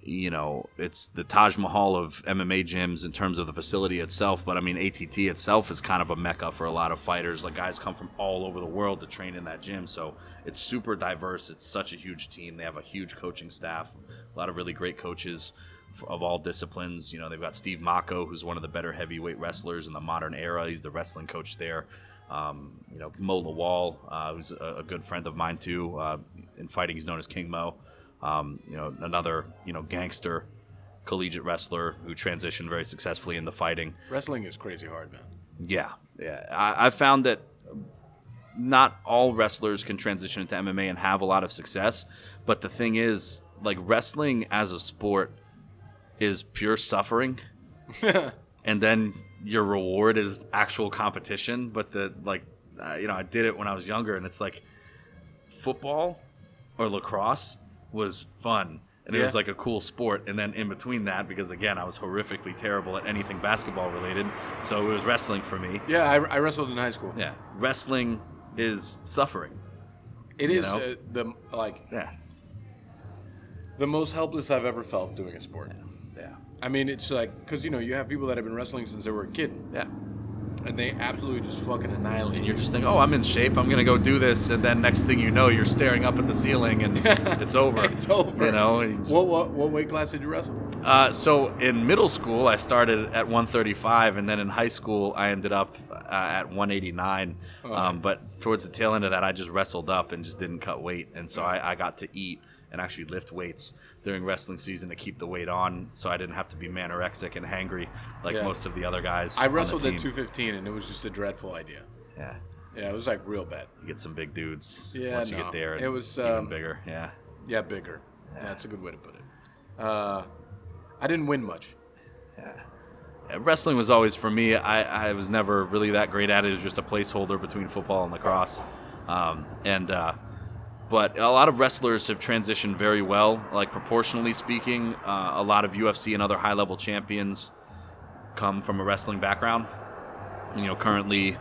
it's the Taj Mahal of MMA gyms in terms of the facility itself. But ATT itself is kind of a mecca for a lot of fighters. Like, guys come from all over the world to train in that gym. So it's super diverse. It's such a huge team. They have a huge coaching staff, a lot of really great coaches of all disciplines. They've got Steve Mako, who's one of the better heavyweight wrestlers in the modern era. He's the wrestling coach there. Mo Lawal, who's a good friend of mine too. In fighting, he's known as King Mo. Another, gangster collegiate wrestler who transitioned very successfully into fighting. Wrestling is crazy hard, man. Yeah. I found that not all wrestlers can transition into MMA and have a lot of success. But the thing is, like, wrestling as a sport is pure suffering. And then your reward is actual competition. But I did it when I was younger, and it's like football or lacrosse was fun, and it was like a cool sport. And then in between that, because again, I was horrifically terrible at anything basketball related, so it was wrestling for me. Yeah, I wrestled in high school. Yeah, wrestling is suffering. It is the most helpless I've ever felt doing a sport. Yeah. It's like, because you have people that have been wrestling since they were a kid. Yeah. And they absolutely just fucking annihilate And you're just thinking, oh, I'm in shape, I'm going to go do this. And then next thing you know, you're staring up at the ceiling and it's over. It's over. What weight class did you wrestle? So in middle school, I started at 135. And then in high school, I ended up at 189. Okay. But towards the tail end of that, I just wrestled up and just didn't cut weight. And so I got to eat and actually lift weights during wrestling season to keep the weight on, so I didn't have to be manorexic and hangry like most of the other guys. I wrestled at 215, and it was just a dreadful idea. Yeah, it was like real bad. You get some big dudes once you get there. It was even bigger. Yeah, bigger. Yeah, that's a good way to put it. I didn't win much. Yeah, wrestling was always, for me, I was never really that great at it. It was just a placeholder between football and lacrosse. But a lot of wrestlers have transitioned very well, like proportionally speaking. A lot of UFC and other high-level champions come from a wrestling background. Currently,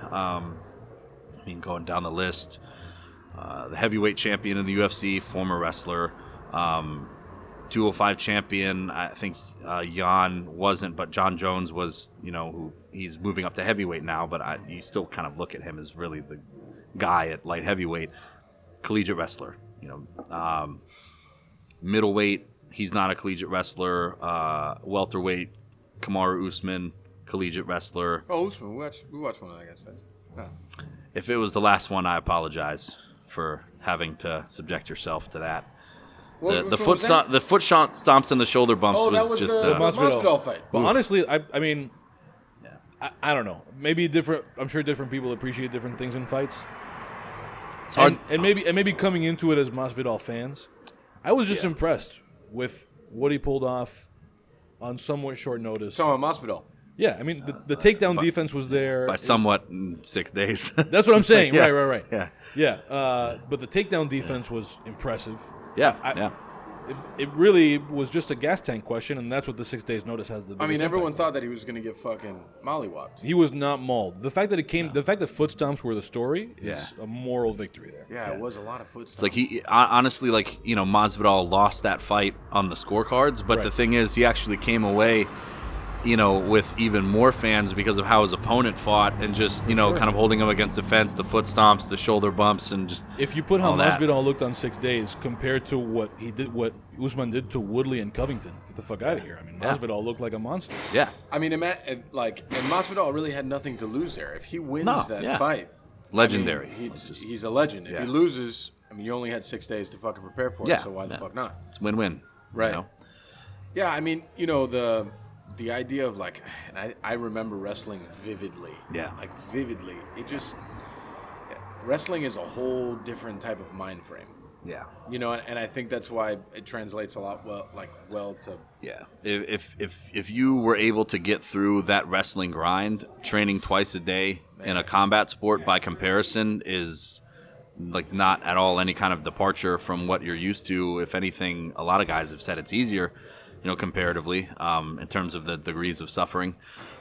going down the list, the heavyweight champion in the UFC, former wrestler, 205 champion. I think Jon wasn't, but Jon Jones was. Who he's moving up to heavyweight now, but you still kind of look at him as really the guy at light heavyweight. Collegiate wrestler, middleweight, he's not a collegiate wrestler. Welterweight, Kamaru Usman, collegiate wrestler. Oh, Usman, we watched one of that guy's fights. Oh. If it was the last one, I apologize for having to subject yourself to that. The foot stomps and the shoulder bumps was just the Masvidal fight. But honestly, I don't know. Maybe different. I'm sure different people appreciate different things in fights. And maybe coming into it as Masvidal fans, I was just impressed with what he pulled off on somewhat short notice. So Masvidal. Yeah, the takedown defense was there. By somewhat in 6 days. That's what I'm saying. Yeah. Right. Yeah. But the takedown defense was impressive. Yeah. It really was just a gas tank question, and that's what the 6 days notice has. Everyone thought that he was going to get fucking mollywopped. He was not mauled. The fact that foot stomps were the story is a moral victory there. Yeah, it was a lot of foot stomps. It's like he honestly, Masvidal lost that fight on the scorecards, but the thing is, he actually came away, with even more fans because of how his opponent fought and just, kind of holding him against the fence, the foot stomps, the shoulder bumps, and just if you put how Masvidal looked on 6 days compared to what Usman did to Woodley and Covington, get the fuck out of here. Masvidal looked like a monster. Yeah. And Masvidal really had nothing to lose there. If he wins that fight, it's legendary. He's a legend. If he loses, you only had 6 days to fucking prepare for it, so why the fuck not? It's win-win. Right. Yeah, the idea of and I remember wrestling vividly. Yeah. Vividly. It just, wrestling is a whole different type of mind frame. Yeah. You know, and I think that's why it translates a lot well to. Yeah. If you were able to get through that wrestling grind, training twice a day in a combat sport by comparison is like not at all any kind of departure from what you're used to. If anything, a lot of guys have said it's easier, comparatively, in terms of the degrees of suffering.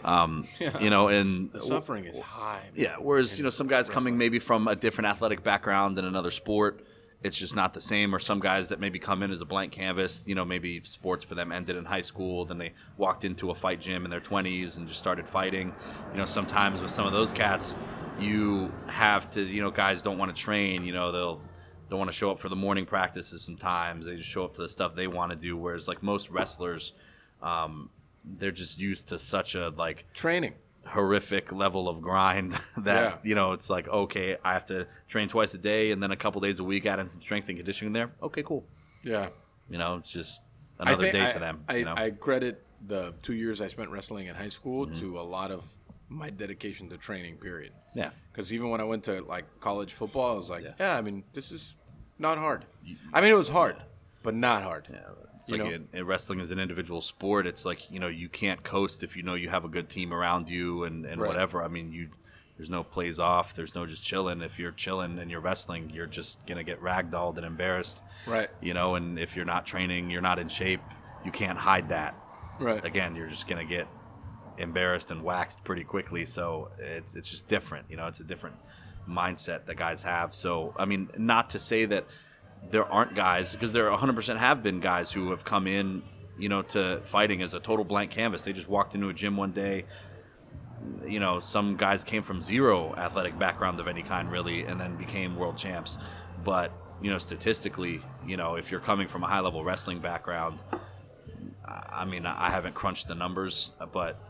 And the suffering is high. Yeah. Whereas, some guys coming maybe from a different athletic background in another sport, it's just not the same. Or some guys that maybe come in as a blank canvas, maybe sports for them ended in high school, then they walked into a fight gym in their 20s and just started fighting. Sometimes with some of those cats, you have to, guys don't want to train, they'll don't want to show up for the morning practices sometimes. They just show up to the stuff they want to do. Whereas like most wrestlers, they're just used to such a training horrific level of grind that it's like, okay, I have to train twice a day and then a couple days a week, add in some strength and conditioning there. Okay, cool. Yeah. It's just another day for them. I credit the 2 years I spent wrestling in high school to a lot of my dedication to training, period. Yeah. Because even when I went to college football, I was like, this is not hard. It was hard, but not hard. Yeah. It's like wrestling is an individual sport. It's like, you can't coast if you have a good team around you and right. whatever. There's no plays off. There's no just chilling. If you're chilling and you're wrestling, you're just going to get ragdolled and embarrassed. Right. And if you're not training, you're not in shape, you can't hide that. Right. Again, you're just going to get embarrassed and waxed pretty quickly. So it's just different. It's a different mindset that guys have. So, not to say that there aren't guys, because there 100% have been guys who have come in, to fighting as a total blank canvas. They just walked into a gym one day. Some guys came from zero athletic background of any kind, really, and then became world champs. But, statistically, if you're coming from a high-level wrestling background, I haven't crunched the numbers, but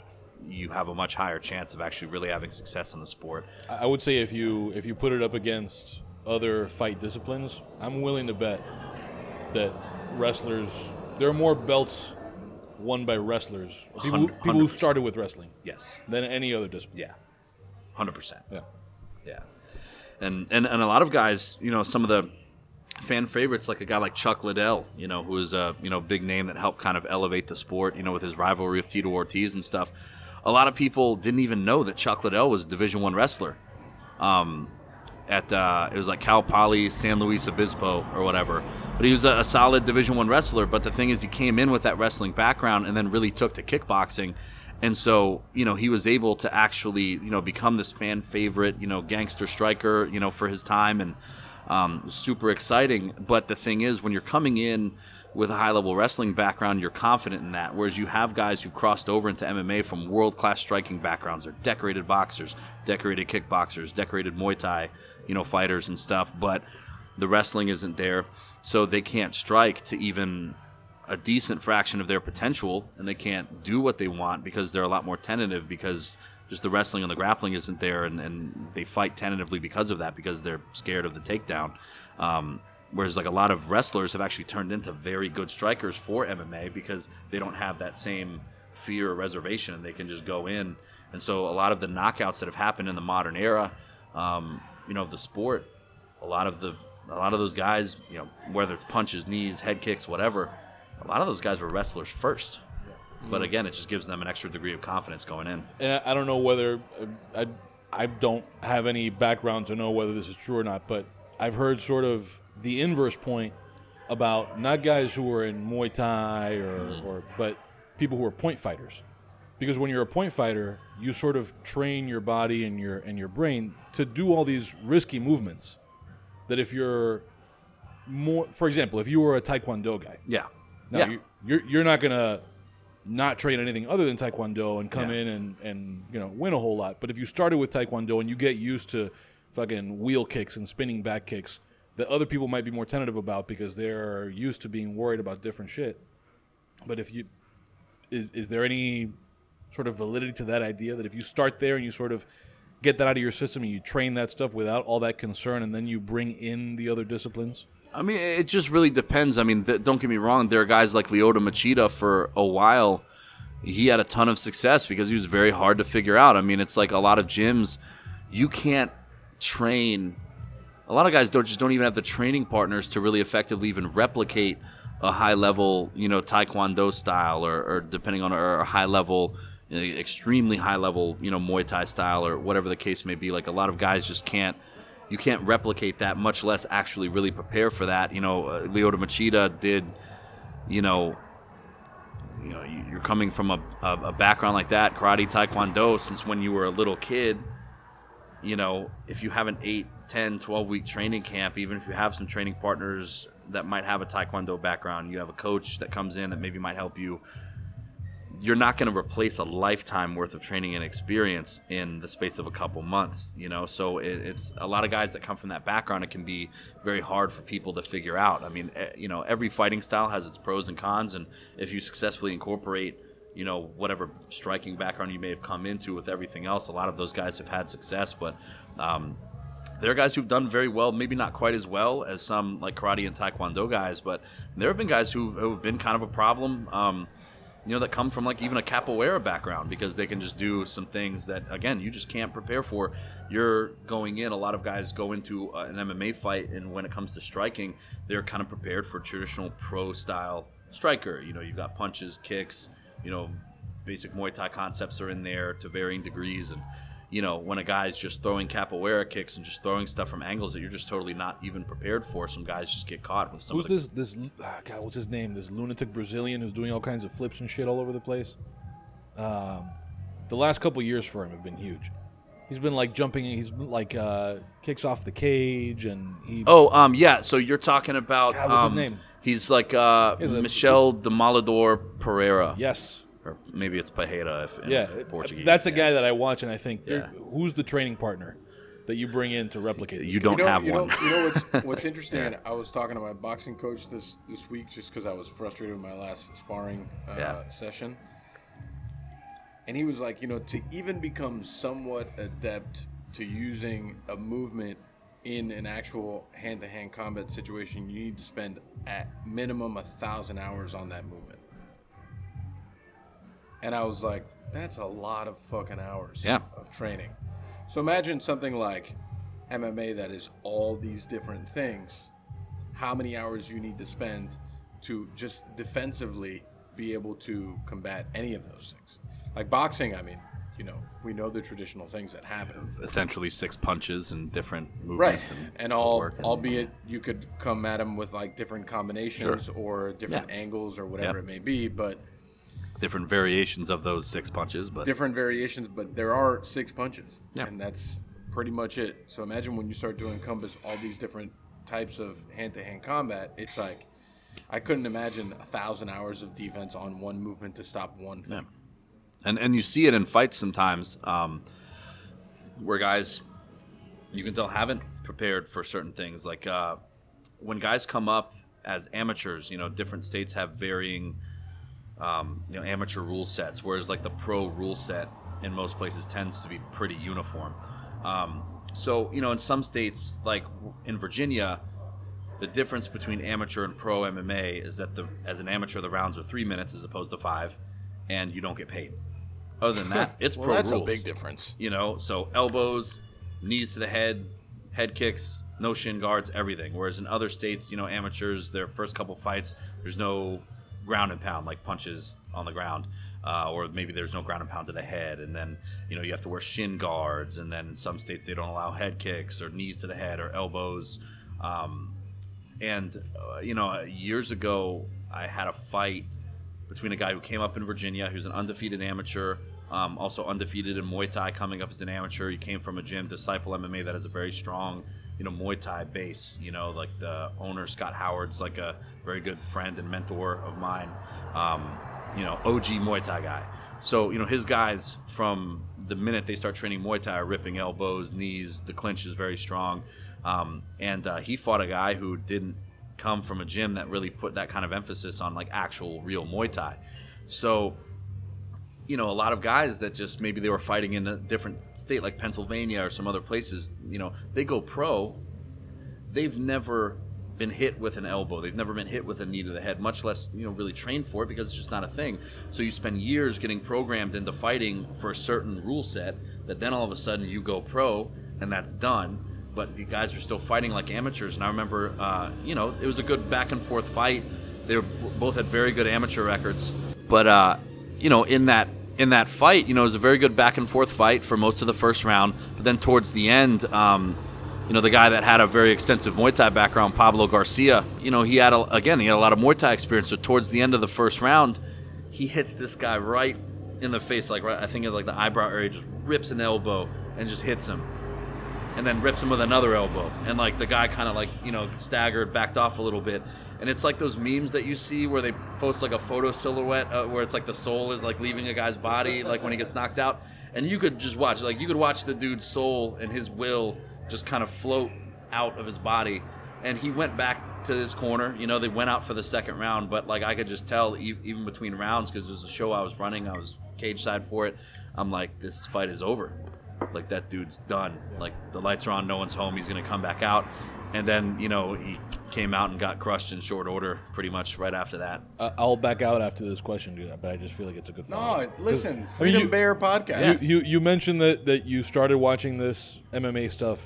you have a much higher chance of actually really having success in the sport. I would say if you put it up against other fight disciplines, I'm willing to bet that wrestlers, there are more belts won by wrestlers, people who started with wrestling, yes, than any other discipline. Yeah, 100%. Yeah. And a lot of guys, some of the fan favorites, like a guy like Chuck Liddell, who is a big name that helped kind of elevate the sport, with his rivalry with Tito Ortiz and stuff. A lot of people didn't even know that Chuck Liddell was a Division I wrestler. It was like Cal Poly, San Luis Obispo, or whatever. But he was a solid Division I wrestler. But the thing is, he came in with that wrestling background and then really took to kickboxing. And so, he was able to actually, become this fan favorite, gangster striker, for his time, and super exciting. But the thing is, when you're coming in with a high-level wrestling background, you're confident in that. Whereas you have guys who crossed over into MMA from world-class striking backgrounds. They're decorated boxers, decorated kickboxers, decorated Muay Thai, fighters and stuff. But the wrestling isn't there, so they can't strike to even a decent fraction of their potential, and they can't do what they want because they're a lot more tentative, because just the wrestling and the grappling isn't there, and they fight tentatively because of that, because they're scared of the takedown. Whereas like a lot of wrestlers have actually turned into very good strikers for MMA because they don't have that same fear or reservation, and they can just go in. And so a lot of the knockouts that have happened in the modern era, of the sport, a lot of those guys, whether it's punches, knees, head kicks, whatever, a lot of those guys were wrestlers first. But again, it just gives them an extra degree of confidence going in. And I don't know whether I don't have any background to know whether this is true or not, but I've heard sort of the inverse point about not guys who are in Muay Thai but people who are point fighters. Because when you're a point fighter, you sort of train your body and your brain to do all these risky movements. That if you're more, for example, if you were a Taekwondo guy, you're not gonna not train anything other than Taekwondo and come in and win a whole lot. But if you started with Taekwondo and you get used to fucking wheel kicks and spinning back kicks that other people might be more tentative about because they're used to being worried about different shit. But if you is there any sort of validity to that idea that if you start there and you sort of get that out of your system and you train that stuff without all that concern and then you bring in the other disciplines? It just really depends. Don't get me wrong. There are guys like Lyoto Machida for a while. He had a ton of success because he was very hard to figure out. It's like a lot of gyms, you can't train a lot of guys don't even have the training partners to really effectively even replicate a high level, Taekwondo style or depending on a high level, extremely high level, Muay Thai style or whatever the case may be. Like a lot of guys just can't. You can't replicate that, much less actually really prepare for that. Lyoto Machida did, you're coming from a background like that, karate, taekwondo, since when you were a little kid. If you have an 8, 10, 12-week training camp, even if you have some training partners that might have a taekwondo background, you have a coach that comes in that maybe might help you, you're not going to replace a lifetime worth of training and experience in the space of a couple months, So it's a lot of guys that come from that background. It can be very hard for people to figure out. I mean, every fighting style has its pros and cons, and if you successfully incorporate, whatever striking background you may have come into with everything else, a lot of those guys have had success. But there are guys who've done very well, maybe not quite as well as some like karate and taekwondo guys, but there have been guys who've been kind of a problem. That come from like even a capoeira background, because they can just do some things that, again, you just can't prepare for. You're going in, a lot of guys go into an MMA fight, and when it comes to striking, they're kind of prepared for traditional pro style striker. You've got punches, kicks, basic Muay Thai concepts are in there to varying degrees. And, when a guy's just throwing capoeira kicks and just throwing stuff from angles that you're just totally not even prepared for, some guys just get caught with some of the... Who's this God, what's his name? This lunatic Brazilian who's doing all kinds of flips and shit all over the place. The last couple years for him have been huge. He's been like jumping, he's been like kicks off the cage, and he... yeah, so you're talking about... God, what's his name? He's like Michel Demolador Pereira. Yes. Or maybe it's Pajeda in Portuguese. That's a guy that I watch, and I think, who's the training partner that you bring in to replicate? You don't have one. What's interesting? And I was talking to my boxing coach this week just because I was frustrated with my last sparring session, and he was like, to even become somewhat adept to using a movement in an actual hand-to-hand combat situation, you need to spend at minimum 1,000 hours on that movement. And I was like, that's a lot of fucking hours of training. So imagine something like MMA that is all these different things. How many hours you need to spend to just defensively be able to combat any of those things. Like boxing, I mean, we know the traditional things that happen. Essentially 6 punches and different movements. Right. And albeit you could come at them with like different combinations or different angles or whatever it may be, but... different variations of those 6 punches, but there are 6 punches, and that's pretty much it. So imagine when you start to encompass all these different types of hand-to-hand combat, it's like I couldn't imagine 1,000 hours of defense on one movement to stop one thing. And you see it in fights sometimes, where guys, you can tell, haven't prepared for certain things. Like when guys come up as amateurs, different states have varying amateur rule sets, whereas like the pro rule set in most places tends to be pretty uniform. So in some states, like in Virginia, the difference between amateur and pro MMA is that as an amateur, the rounds are 3 minutes as opposed to 5, and you don't get paid. Other than that, it's pro that's rules. A big difference. So elbows, knees to the head kicks, no shin guards, everything. Whereas in other states, amateurs, their first couple fights, there's no ground and pound, like punches on the ground, or maybe there's no ground and pound to the head, and then you have to wear shin guards, and then in some states they don't allow head kicks or knees to the head or elbows. Years ago I had a fight between a guy who came up in Virginia, who's an undefeated amateur, also undefeated in Muay Thai, coming up as an amateur. He came from a gym, Disciple MMA, that has a very strong Muay Thai base. Like the owner, Scott Howard's like a very good friend and mentor of mine. OG Muay Thai guy. So, his guys, from the minute they start training Muay Thai, are ripping elbows, knees, the clinch is very strong. He fought a guy who didn't come from a gym that really put that kind of emphasis on like actual real Muay Thai. So, a lot of guys that just maybe they were fighting in a different state like Pennsylvania or some other places, they go pro. They've never been hit with an elbow. They've never been hit with a knee to the head, much less, really train for it, because it's just not a thing. So you spend years getting programmed into fighting for a certain rule set that then all of a sudden you go pro and that's done. but the guys are still fighting like amateurs. And I remember, it was a good back and forth fight. They both had very good amateur records, but in that fight, it was a very good back and forth fight for most of the first round. But then towards the end, the guy that had a very extensive Muay Thai background, Pablo Garcia, he had a lot of Muay Thai experience. So towards the end of the first round, he hits this guy right in the face, like right, I think it's like the eyebrow area, just rips an elbow and just hits him, and then rips him with another elbow, and like the guy kind of like staggered, backed off a little bit. And it's like those memes that you see where they post like a photo silhouette where it's like the soul is like leaving a guy's body, like when he gets knocked out. And you could just watch, like you could watch the dude's soul and his will just kind of float out of his body. And he went back to his corner. They went out for the second round, but like I could just tell even between rounds, because it was a show I was running, I was cage side for it. I'm like, this fight is over. Like that dude's done. Like the lights are on, no one's home. He's gonna come back out. And then, he came out and got crushed in short order pretty much right after that. I'll back out after this question, but I just feel like it's a good follow-up. No, listen, Freedom Bear podcast. You mentioned that you started watching this MMA stuff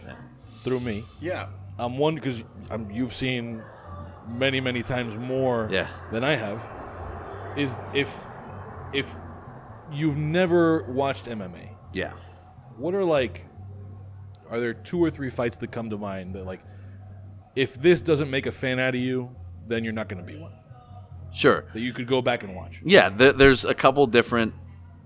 through me. Yeah. I'm one because you've seen many, many times more than I have. Is if you've never watched MMA, what are there 2 or 3 fights that come to mind that like, if this doesn't make a fan out of you, then you're not going to be one? Sure. That you could go back and watch. Yeah, there's a couple different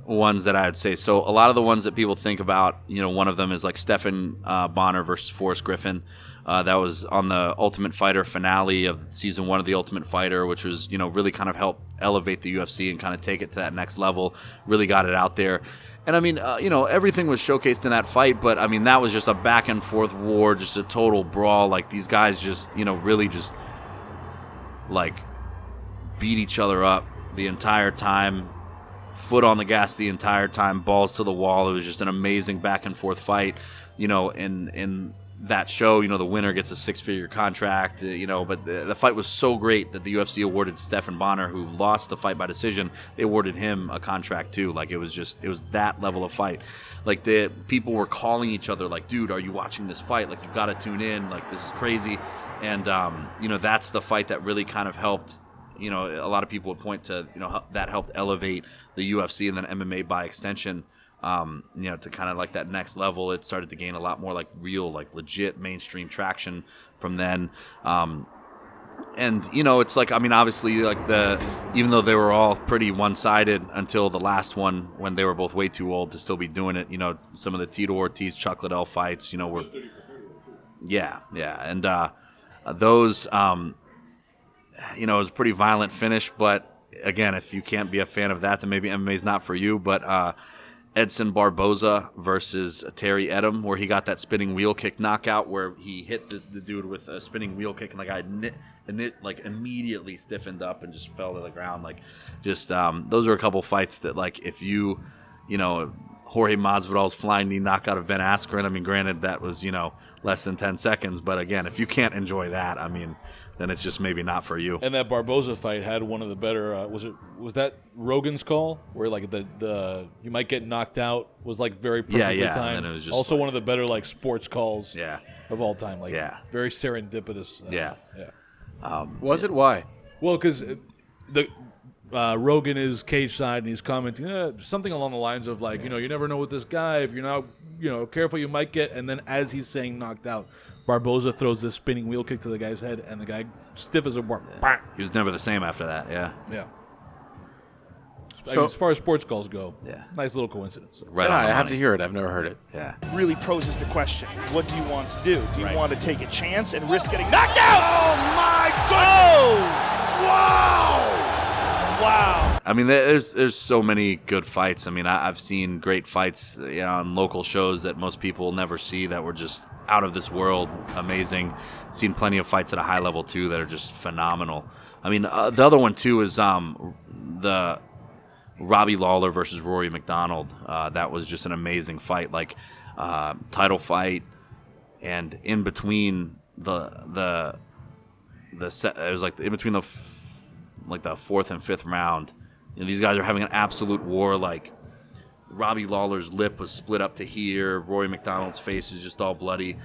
ones that I would say. So a lot of the ones that people think about, one of them is like Stephan Bonner versus Forrest Griffin. That was on the Ultimate Fighter finale of season 1 of the Ultimate Fighter, which was, really kind of helped elevate the UFC and kind of take it to that next level. Really got it out there. And I mean, everything was showcased in that fight, but I mean, that was just a back and forth war, just a total brawl. Like these guys just, really just like beat each other up the entire time, foot on the gas the entire time, balls to the wall. It was just an amazing back and forth fight, in that show, the winner gets a 6-figure contract, but the fight was so great that the UFC awarded Stephan Bonner, who lost the fight by decision, they awarded him a contract too. Like it was that level of fight. Like the people were calling each other like, dude, are you watching this fight? Like you've got to tune in. Like this is crazy. And, that's the fight that really kind of helped, a lot of people would point to, that helped elevate the UFC and then MMA by extension. To kind of like that next level. It started to gain a lot more like real, like legit mainstream traction from then. It's like, I mean, obviously like even though they were all pretty one-sided until the last one when they were both way too old to still be doing it, some of the Tito Ortiz, Chuck Liddell fights, were, and those, it was a pretty violent finish, but again, if you can't be a fan of that, then maybe MMA is not for you, but, Edson Barboza versus Terry Edom, where he got that spinning wheel kick knockout where he hit the dude with a spinning wheel kick and the guy immediately stiffened up and just fell to the ground. Like, just those are a couple fights that, like, if Jorge Masvidal's flying knee knockout of Ben Askren, I mean, granted that was, less than 10 seconds, but again, if you can't enjoy that, I mean, then it's just maybe not for you. And that Barboza fight had one of the better. Was that Rogan's call where like the you might get knocked out was like very perfectly timed. And it was just also like, one of the better like sports calls of all time. Like very serendipitous. Was it? Why? Well, because Rogan is cage side and he's commenting something along the lines of like, you never know with this guy, if you're not careful you might get, and then as he's saying knocked out, Barboza throws this spinning wheel kick to the guy's head, and the guy stiff as a board. He was never the same after that. Yeah. So, as far as sports calls go, nice little coincidence. Right. I have to hear it. I've never heard it. Yeah. Really poses the question: what do you want to do? Do you want to take a chance and risk getting knocked out? Oh my goodness! Wow! I mean, there's so many good fights. I mean, I've seen great fights on local shows that most people never see that were just out of this world, amazing. Seen plenty of fights at a high level too that are just phenomenal. I mean, the other one too is the Robbie Lawler versus Rory McDonald. That was just an amazing fight, like title fight, and in between the set, it was like in between the fourth and fifth round. These guys are having an absolute war. Like Robbie Lawler's lip was split up to here. Rory McDonald's face is just all bloody.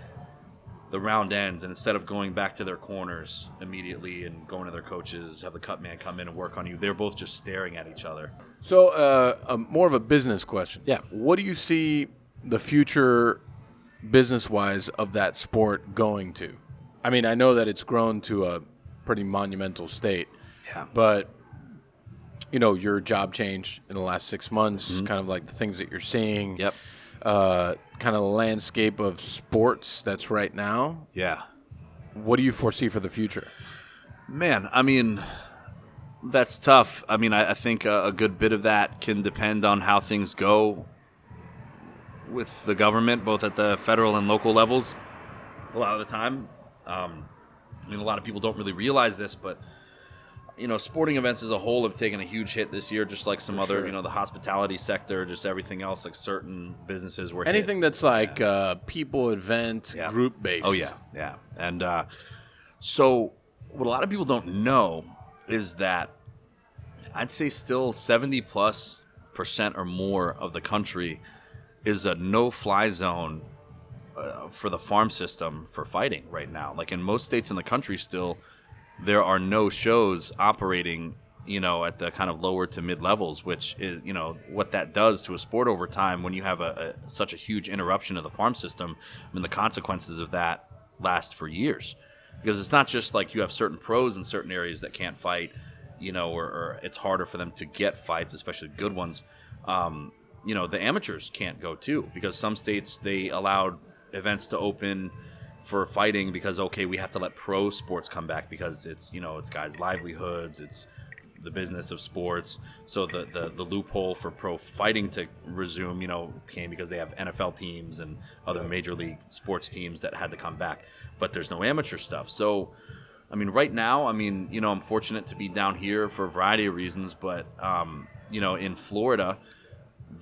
the round ends, and instead of going back to their corners immediately and going to their coaches, have the cut man come in and work on you, they're both just staring at each other. So, more of a business question. Yeah. What do you see the future, business-wise, of that sport going to? I mean, I know that it's grown to a pretty monumental state. Yeah. But, you know, your job changed in the last 6 months, kind of like the things that you're seeing. Yep. Kind of the landscape of sports that's right now. Yeah. What do you foresee for the future? Man, I mean, that's tough. I mean, I think a good bit of that can depend on how things go with the government, both at the federal and local levels. A lot of the time, I mean, a lot of people don't really realize this, but you know, sporting events as a whole have taken a huge hit this year, just like some other, sure. you know, the hospitality sector, just everything else, like certain businesses were Anything hit. that's like people, event, Yeah. group-based. Oh, yeah, yeah. And so what a lot of people don't know is that I'd say still 70+% or more of the country is a no-fly zone for the farm system for fighting right now. Like in most states in the country still, there are no shows operating, you know, at the kind of lower to mid levels, which is, you know, what that does to a sport over time when you have such a huge interruption of the farm system. I mean, the consequences of that last for years, because it's not just like you have certain pros in certain areas that can't fight, you know, or it's harder for them to get fights, especially good ones. You know, the amateurs can't go too, because some states, they allowed events to open for fighting because, okay, we have to let pro sports come back because it's, you know, it's guys' livelihoods, it's the business of sports. So the loophole for pro fighting to resume, you know, came because they have NFL teams and other major league sports teams that had to come back. But there's no amateur stuff. So, I mean, right now, I mean, you know, I'm fortunate to be down here for a variety of reasons, but, you know, in Florida,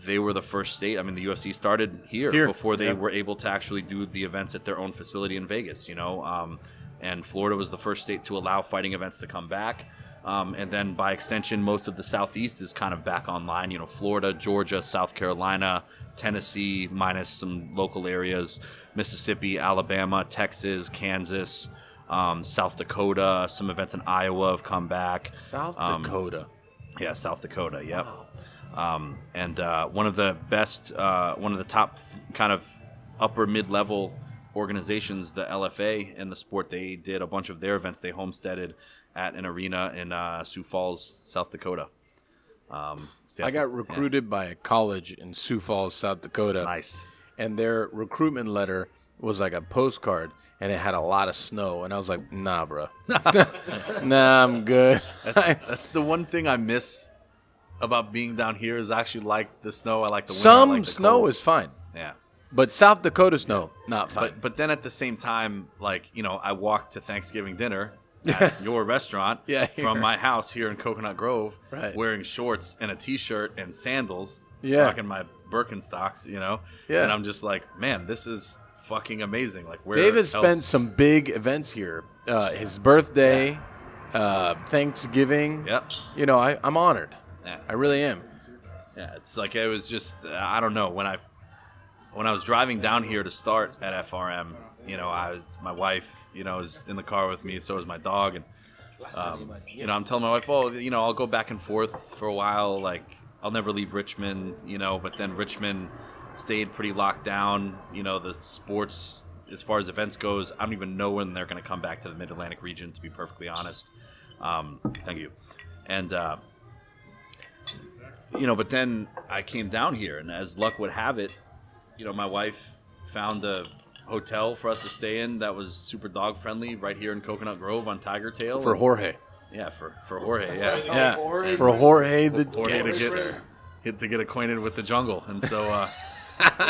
they were the first state. I mean, the UFC started here. Before they were able to actually do the events at their own facility in Vegas, you know. And Florida was the first state to allow fighting events to come back. And then by extension, most of the Southeast is kind of back online. You know, Florida, Georgia, South Carolina, Tennessee, minus some local areas, Mississippi, Alabama, Texas, Kansas, South Dakota. Some events in Iowa have come back. South Dakota. Yeah, South Dakota, yep. And one of the best, one of the top kind of upper mid-level organizations, the LFA in the sport, they did a bunch of their events. They homesteaded at an arena in Sioux Falls, South Dakota. I got recruited by a college in Sioux Falls, South Dakota. Nice. And their recruitment letter was like a postcard, and it had a lot of snow. And I was like, nah, bro. Nah, I'm good. That's the one thing I miss about being down here is I actually like the snow. I like the winter. Some I like the snow cold. is fine. Yeah. But South Dakota snow, not fine. But then at the same time, like, you know, I walked to Thanksgiving dinner at your restaurant from my house here in Coconut Grove, wearing shorts and a T-shirt and sandals, rocking my Birkenstocks, you know? And I'm just like, man, this is fucking amazing. Like, where David spent some big events here. His birthday, Thanksgiving. Yep. You know, I'm honored. Yeah. I really am. Yeah, it's like it was just, I don't know, when I was driving down here to start at FRM, you know, my wife, you know, was in the car with me, so was my dog, and you know, I'm telling my wife, well, you know, I'll go back and forth for a while, like, I'll never leave Richmond, you know, but then Richmond stayed pretty locked down, you know, the sports, as far as events goes, I don't even know when they're going to come back to the Mid-Atlantic region, to be perfectly honest. Thank you. And, you know, but then I came down here, and as luck would have it, you know, my wife found a hotel for us to stay in that was super dog friendly right here in Coconut Grove on Tiger Tail. For Jorge. Yeah, for Jorge, yeah. Yeah, for Jorge the Jorge to get acquainted with the jungle. And so,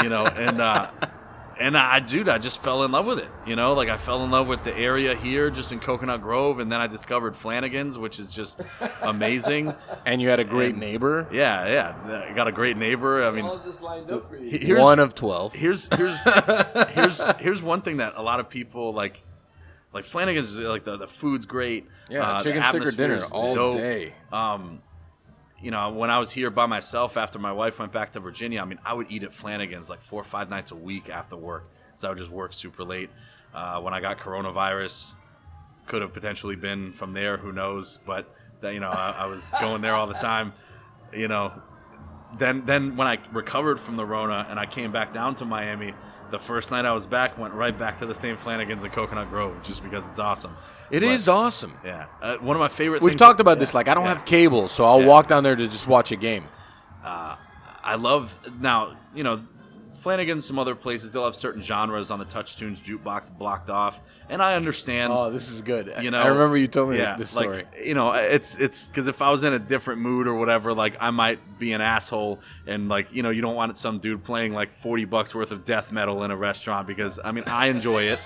you know, and I just fell in love with it. You know, like I fell in love with the area here just in Coconut Grove. And then I discovered Flanagan's, which is just amazing. And you had a great neighbor? Yeah. I got a great neighbor. I mean, all just lined up for you. One of 12. Here's one thing that a lot of people like Flanagan's, like the food's great. Yeah, the chicken sticker dinner atmosphere's all dope. day. You know, when I was here by myself after my wife went back to Virginia, I mean, I would eat at Flanagan's like 4 or 5 nights a week after work. So I would just work super late. When I got coronavirus, could have potentially been from there. Who knows? But I was going there all the time. Then when I recovered from the Rona and I came back down to Miami, the first night I was back, went right back to the same Flanagan's in Coconut Grove just because it's awesome. It is awesome. Yeah. One of my favorite We've things. talked about this. Like, I don't have cable, so I'll walk down there to just watch a game. I love, now, Flanagan's, some other places, they'll have certain genres on the Touch Tunes jukebox blocked off, and I understand. Oh, this is good. I remember you told me this story. It's because if I was in a different mood or whatever, like, I might be an asshole, and like, you don't want some dude playing like $40 worth of death metal in a restaurant because, I enjoy it,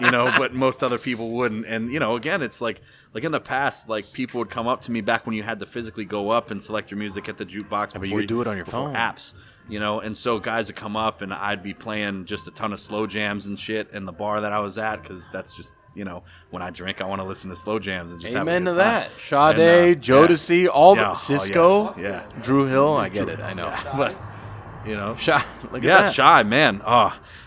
but most other people wouldn't. And, again, it's like in the past, like, people would come up to me back when you had to physically go up and select your music at the jukebox. But you do it on your phone. Apps. And so guys would come up and I'd be playing just a ton of slow jams and shit in the bar that I was at because that's just, when I drink, I want to listen to slow jams and just Amen have a to good that. time. Sade, Jodeci, all the Cisco, yes. Drew Hill. I get it. I know. But, Shy. Look at that. Shy, man.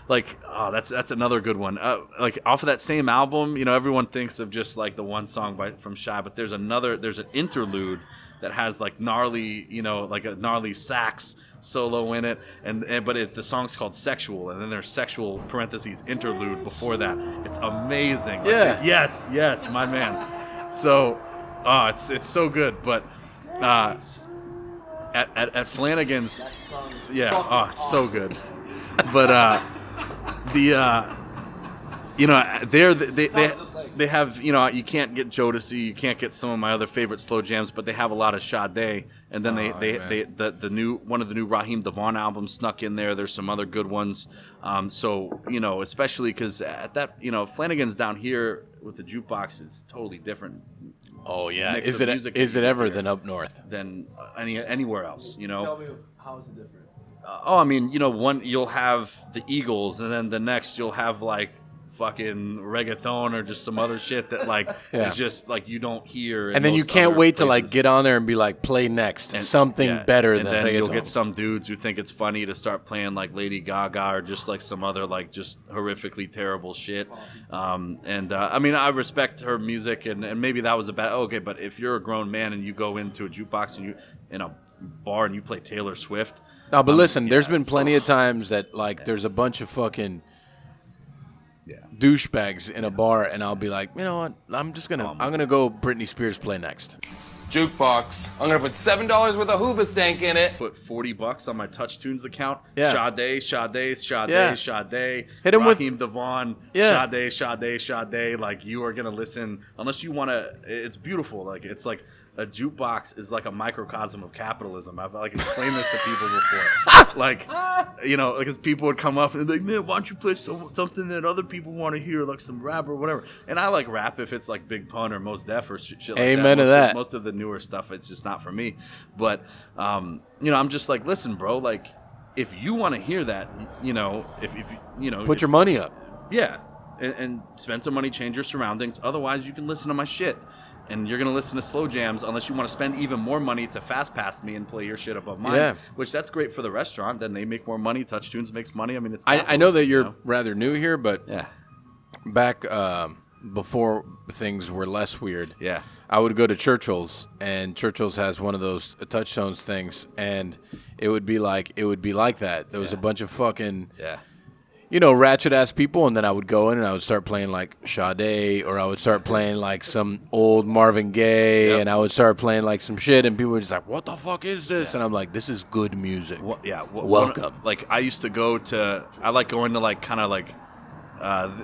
That's another good one. Like off of that same album, everyone thinks of just like the one song from Shy, but there's an interlude that has like gnarly, like a gnarly sax solo in it, but the song's called Sexual, and then there's sexual parentheses interlude before that. It's amazing. Yeah. Yes, my man. So, it's so good. But at Flanagan's, it's so good. But they have, you can't get Jodeci, you can't get some of my other favorite slow jams, but they have a lot of Sade, and then the new one of the new Raheem Devon albums snuck in there. There's some other good ones. So especially because at that, Flanagan's down here with the jukebox is totally different. Oh yeah, is it ever than up north than anywhere else? Tell me, how is it different? One you'll have the Eagles, and then the next you'll have like fucking reggaeton or just some other shit that like is just like you don't hear. And then you can't wait to like get on there and be like, play next something better than reggaeton. And then you'll get some dudes who think it's funny to start playing like Lady Gaga or just like some other like just horrifically terrible shit. I respect her music, and maybe that was a bad. Okay, but if you're a grown man and you go into a jukebox and you in a bar and you play Taylor Swift. No, but listen, there's been plenty of times that like there's a bunch of fucking douchebags in a bar, and I'll be like, you know what? I'm gonna go Britney Spears play next. Jukebox. I'm gonna put $7 worth of Hoobastank in it. Put $40 on my Touch Tunes account. Yeah. Sade. Hit him with Raheem Devon. Yeah. Sade. Like, you are gonna listen unless you want to. It's beautiful. Like, it's like a jukebox is like a microcosm of capitalism. I've like explained this to people before. Like, because people would come up and be like, man, why don't you play something that other people want to hear, like some rap or whatever. And I like rap if it's like Big Pun or Mos Def or shit like Amen that. to that. Most of the newer stuff, it's just not for me. But, I'm just like, listen, bro, like, if you want to hear that, put your money up. Yeah. And spend some money, change your surroundings. Otherwise, you can listen to my shit. And you're going to listen to slow jams unless you want to spend even more money to fast pass me and play your shit above mine, which that's great for the restaurant. Then they make more money. Touch Tunes makes money. I mean, it's I know that you're rather new here, but yeah, back before things were less weird, yeah, I would go to Churchill's, and Churchill's has one of those Touchstones things, and it would be like that. There was a bunch of fucking ratchet ass people, and then I would go in and I would start playing like Sade, or I would start playing like some old Marvin Gaye, and I would start playing like some shit, and people were just like, "What the fuck is this?" And I'm like, "This is good music." Welcome. Like, I used to go to. I like going to like kind of like.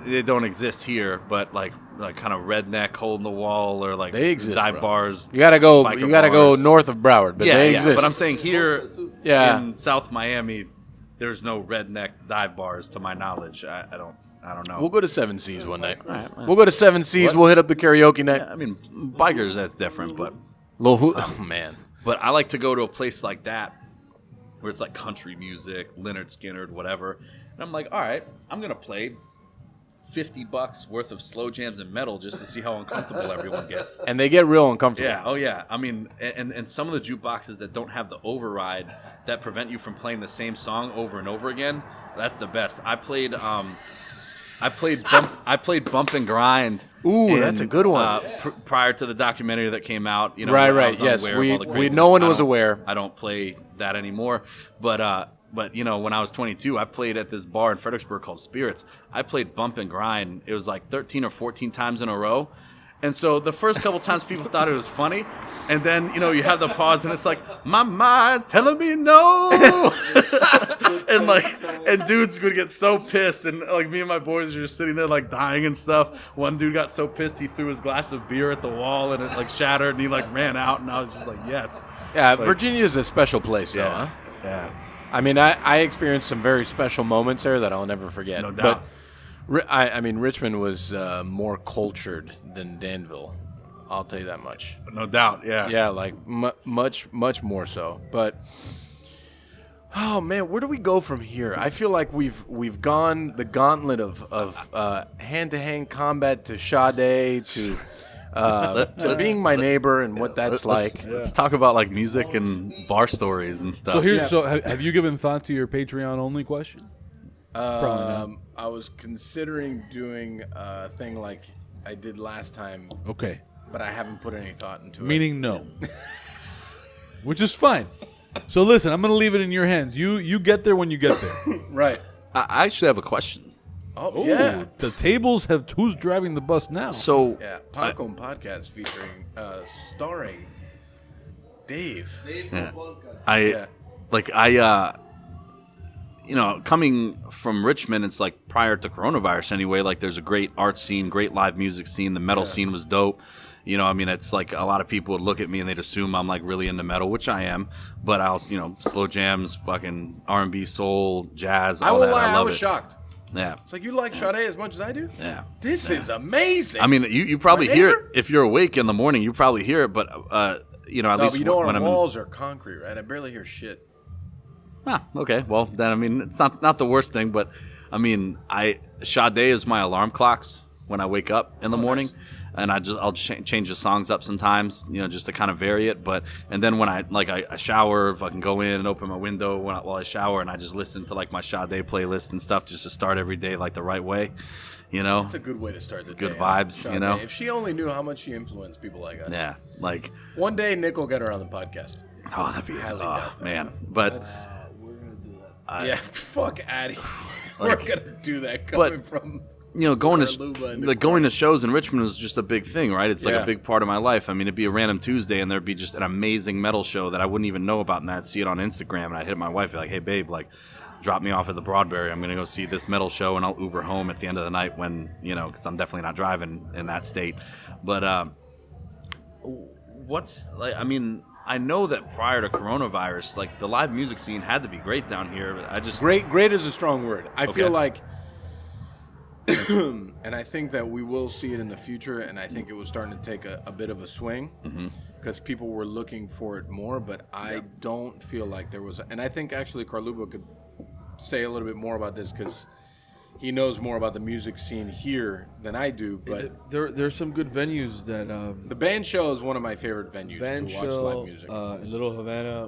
They don't exist here, but like kind of redneck hole in the wall or like they exist, dive bars. You gotta go north of Broward, but they exist. But I'm saying here in South Miami, there's no redneck dive bars to my knowledge. I don't know. We'll go to Seven Seas one night. Right. We'll go to Seven Seas. We'll hit up the karaoke night. Yeah, I mean, bikers, that's different, but oh man. But I like to go to a place like that where it's like country music, Lynyrd Skynyrd, whatever. And I'm like, all right, I'm gonna play $50 worth of slow jams and metal just to see how uncomfortable everyone gets. And they get real uncomfortable. Yeah, oh yeah. I mean, and some of the jukeboxes that don't have the override that prevent you from playing the same song over and over again, that's the best. I played I played Bump and Grind. Ooh, that's a good one. Prior to the documentary that came out, you know, Right. I was Yes, unaware of all the craziness. no one was aware. I don't play that anymore, but you know, when I was 22, I played at this bar in Fredericksburg called Spirits. I played Bump and Grind. It was like 13 or 14 times in a row. And so the first couple times people thought it was funny, and then, you know, you have the pause and it's like, my mind's telling me no. and dudes would get so pissed, and like me and my boys were just sitting there like dying and stuff. One dude got so pissed he threw his glass of beer at the wall and it like shattered, and he like ran out, and I was just like, yes. Yeah, like, Virginia is a special place, though. Yeah, Huh? yeah. I mean, I experienced some very special moments there that I'll never forget. No doubt. But I mean, Richmond was more cultured than Danville. I'll tell you that much. No doubt, yeah. Yeah, like much more so. But oh man, where do we go from here? I feel like we've gone the gauntlet of hand-to-hand combat to Sade to being my neighbor and what that's like. Let's talk about like music and bar stories and stuff. So have you given thought to your Patreon only question? I was considering doing a thing like I did last time. Okay. But I haven't put any thought into it. Meaning no. Which is fine. So listen, I'm going to leave it in your hands. You get there when you get there. Right. I actually have a question. Oh, yeah. The tables have who's driving the bus now. So yeah, Popcorn Podcast featuring starring Dave. Yeah. You know, coming from Richmond, it's like prior to coronavirus anyway, like there's a great art scene, great live music scene. The metal scene was dope. You know, I mean, it's like a lot of people would look at me and they'd assume I'm like really into metal, which I am. But I also, you know, slow jams, fucking R&B, soul, jazz, all that. I love was it. shocked. Yeah. It's like, you like Sade as much as I do? Yeah. This is amazing. I mean, you probably My hear neighbor? it if you're awake in the morning. You probably hear it, but you know, at least but you know when our I'm walls are concrete, right? I barely hear shit. Okay. Well, then I mean, it's not the worst thing, but I mean, Sade is my alarm clocks when I wake up in the morning, and I'll change the songs up sometimes, you know, just to kind of vary it. And then when I shower, if I can go in and open my window while I shower, and I just listen to like my Sade playlist and stuff, just to start every day like the right way, you know. It's a good way to start the day. Good vibes, Sade. you know. If she only knew how much she influenced people like us. Yeah, like one day Nick will get her on the podcast. Oh, that'd be highly doubt that. Man, but. We're gonna do that. Yeah, fuck Addy. We're gonna do that coming from. You know, going to shows in Richmond was just a big thing, right? It's like a big part of my life. I mean, it'd be a random Tuesday, and there'd be just an amazing metal show that I wouldn't even know about, and I'd see it on Instagram, and I'd hit my wife, be like, "Hey, babe, like, drop me off at the Broadberry. I'm gonna go see this metal show, and I'll Uber home at the end of the night when, you know, because I'm definitely not driving in that state." But what's like? I mean, I know that prior to coronavirus, like the live music scene had to be great down here. But I just great is a strong word. I feel like. And I think that we will see it in the future, and I think it was starting to take a bit of a swing because people were looking for it more, but I don't feel like there was, and I think actually Carluba could say a little bit more about this because he knows more about the music scene here than I do, but there's some good venues that the band show is one of my favorite venues to watch live music. In Little Havana,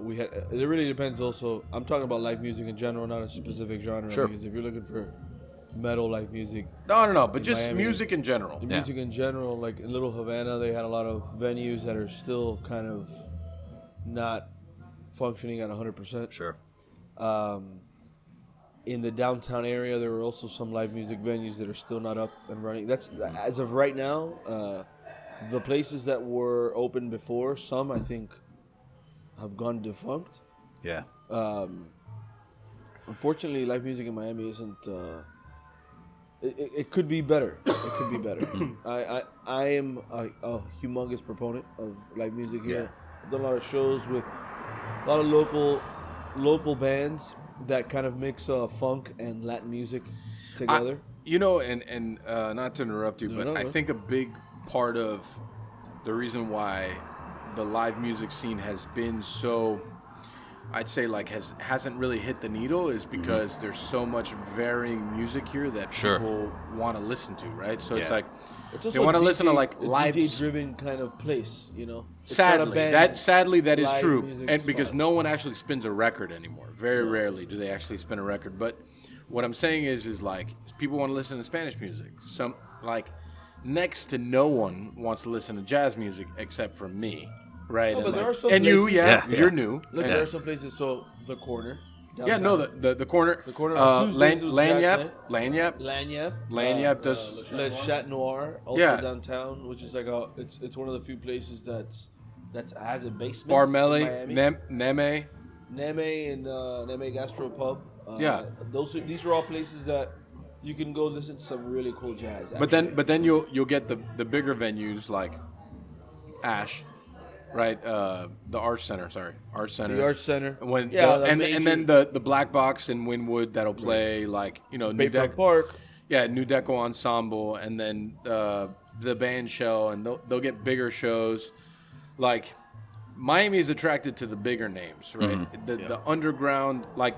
it really depends also. I'm talking about live music in general, not a specific genre. Sure. Because if you're looking for metal like music. No, but just Miami, music in general. Music in general, like in Little Havana, they had a lot of venues that are still kind of not functioning at 100%. Sure. In the downtown area, there were also some live music venues that are still not up and running. That's as of right now. The places that were open before, some I think have gone defunct. Yeah. Unfortunately, live music in Miami isn't. It could be better. It could be better. I am a humongous proponent of live music here. Yeah. I've done a lot of shows with a lot of local bands that kind of mix funk and Latin music together. And not to interrupt you, but I think a big part of the reason why the live music scene has been so I'd say like hasn't really hit the needle is because there's so much varying music here that people want to listen to, right? So it's like they want to listen to like live DJ-driven kind of place, you know. Sadly, that is true, and because no one actually spins a record anymore. Very rarely do they actually spin a record. But what I'm saying is like people want to listen to Spanish music. Some like next to no one wants to listen to jazz music except for me. Right, but and, there like, are some and you, places, you're new. Look, there are some places. So the corner. Downtown. Yeah, no, the corner. The corner. Lanyap does Le Chat Noir, also downtown, which is like it's one of the few places that has a basement. Barmelli, Neme, Neme and Neme Gastro Pub. These are all places that you can go listen to some really cool jazz. Actually. But then you'll get the bigger venues like Ash. Right, the Arts Center. The Arts Center. And then the Black Box in Wynwood that'll play like New Bayfront Park. Yeah, New Deco Ensemble, and then the band show, and they'll get bigger shows. Like Miami is attracted to the bigger names, right? The underground. Like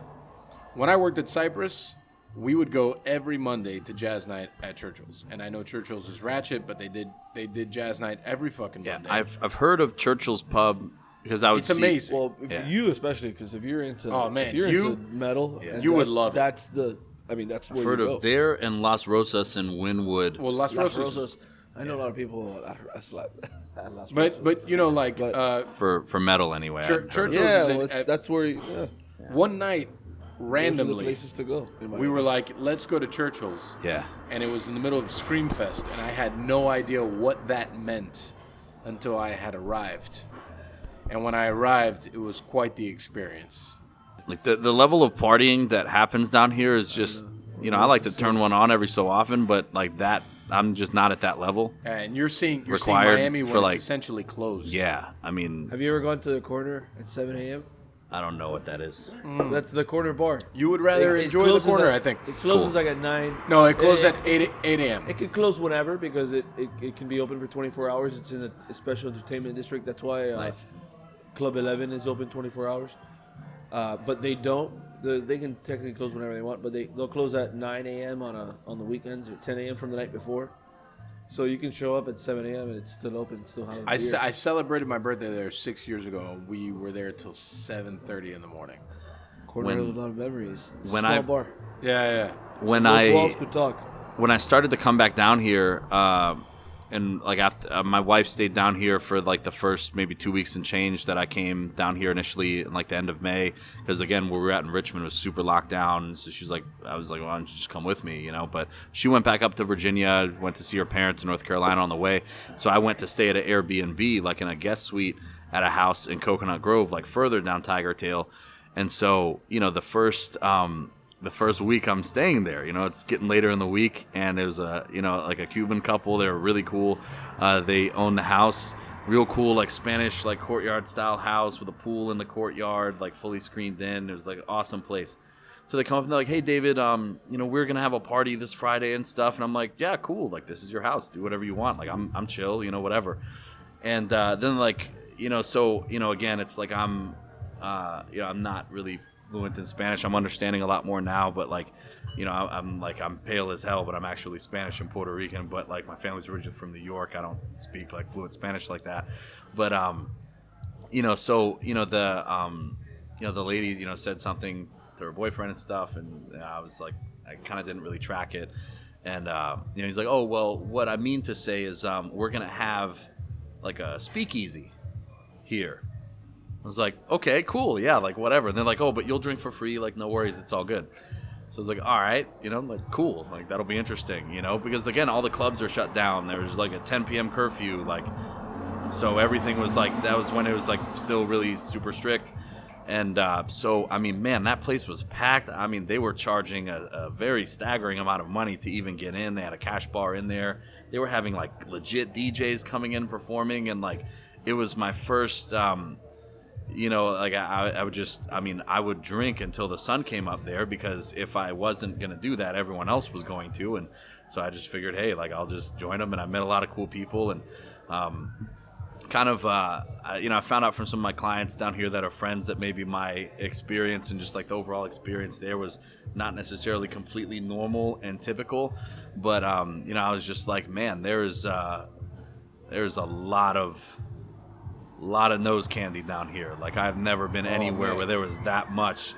when I worked at Cypress, we would go every Monday to jazz night at Churchill's, and I know Churchill's is ratchet, but they did jazz night every fucking Monday. I've heard of Churchill's Pub because I would see. It's amazing. Well, you especially because if you're into into metal, you would love it. That's where I've heard of there and Las Rosas and Wynwood. Well, Las Rosas. I know a lot of people at Las Rosas. But for metal anyway. Churchill's that's where. One night. Randomly, those are the places to go. We were like, let's go to Churchill's. Yeah. And it was in the middle of Screamfest, and I had no idea what that meant until I had arrived. And when I arrived, it was quite the experience. Like the level of partying that happens down here is just, I like to turn one on every so often, but like that, I'm just not at that level. And you're seeing Miami when it's essentially closed. Yeah, I mean. Have you ever gone to the corner at 7 a.m.? I don't know what that is. That's the corner bar. You would rather enjoy the corner, I think. It closes like at 9. No, it closes at 8 a.m. It can close whenever because it can be open for 24 hours. It's in a special entertainment district. That's why Club 11 is open 24 hours. But they don't. They can technically close whenever they want, but they'll close at 9 a.m. on the weekends or 10 a.m. from the night before. So you can show up at 7 a.m. and it's still open, still having beer. I celebrated my birthday there 6 years ago, and we were there till 7:30 in the morning. Corner of a lot of memories. Small bar. Yeah. When walls could talk. When I started to come back down here, and like after my wife stayed down here for like the first maybe 2 weeks and change that I came down here initially in like the end of May, because again where we were at in Richmond was super locked down. So she's like, I was like, well, why don't you just come with me, But she went back up to Virginia, went to see her parents in North Carolina on the way. So I went to stay at an Airbnb, like in a guest suite at a house in Coconut Grove, like further down Tiger Tail. And so the first week I'm staying there, it's getting later in the week, and it was like a Cuban couple. They were really cool. They own the house, real cool, like Spanish, like courtyard style house with a pool in the courtyard, like fully screened in. It was like an awesome place. So they come up and they're like, hey David, we're gonna have a party this Friday and stuff. And I'm like, yeah, cool. Like this is your house. Do whatever you want. Like I'm chill, whatever. And then like, again, it's like I'm not really fluent in Spanish. I'm understanding a lot more now, but like, I'm pale as hell, but I'm actually Spanish and Puerto Rican, but like my family's originally from New York. I don't speak like fluent Spanish like that. But the lady, said something to her boyfriend and stuff, and I was like, I kind of didn't really track it. And he's like, oh well, what I mean to say is we're gonna have like a speakeasy here. I was like, okay, cool, yeah, like whatever. And they're like, oh, but you'll drink for free, like no worries, it's all good. So I was like, all right, like cool, like that'll be interesting, because again, all the clubs are shut down. There was like a 10 p.m. curfew, like, so everything was like, that was when it was like still really super strict. And so, I mean, man, that place was packed. I mean, they were charging a very staggering amount of money to even get in. They had a cash bar in there. They were having like legit DJs coming in performing, and like it was my first like I would drink until the sun came up there, because if I wasn't going to do that, everyone else was going to. And so I just figured, hey, like I'll just join them. And I met a lot of cool people. And kind of, I found out from some of my clients down here that are friends that maybe my experience and just like the overall experience there was not necessarily completely normal and typical. But, I was just like, man, there's a lot of nose candy down here. Like I've never been anywhere where there was that much.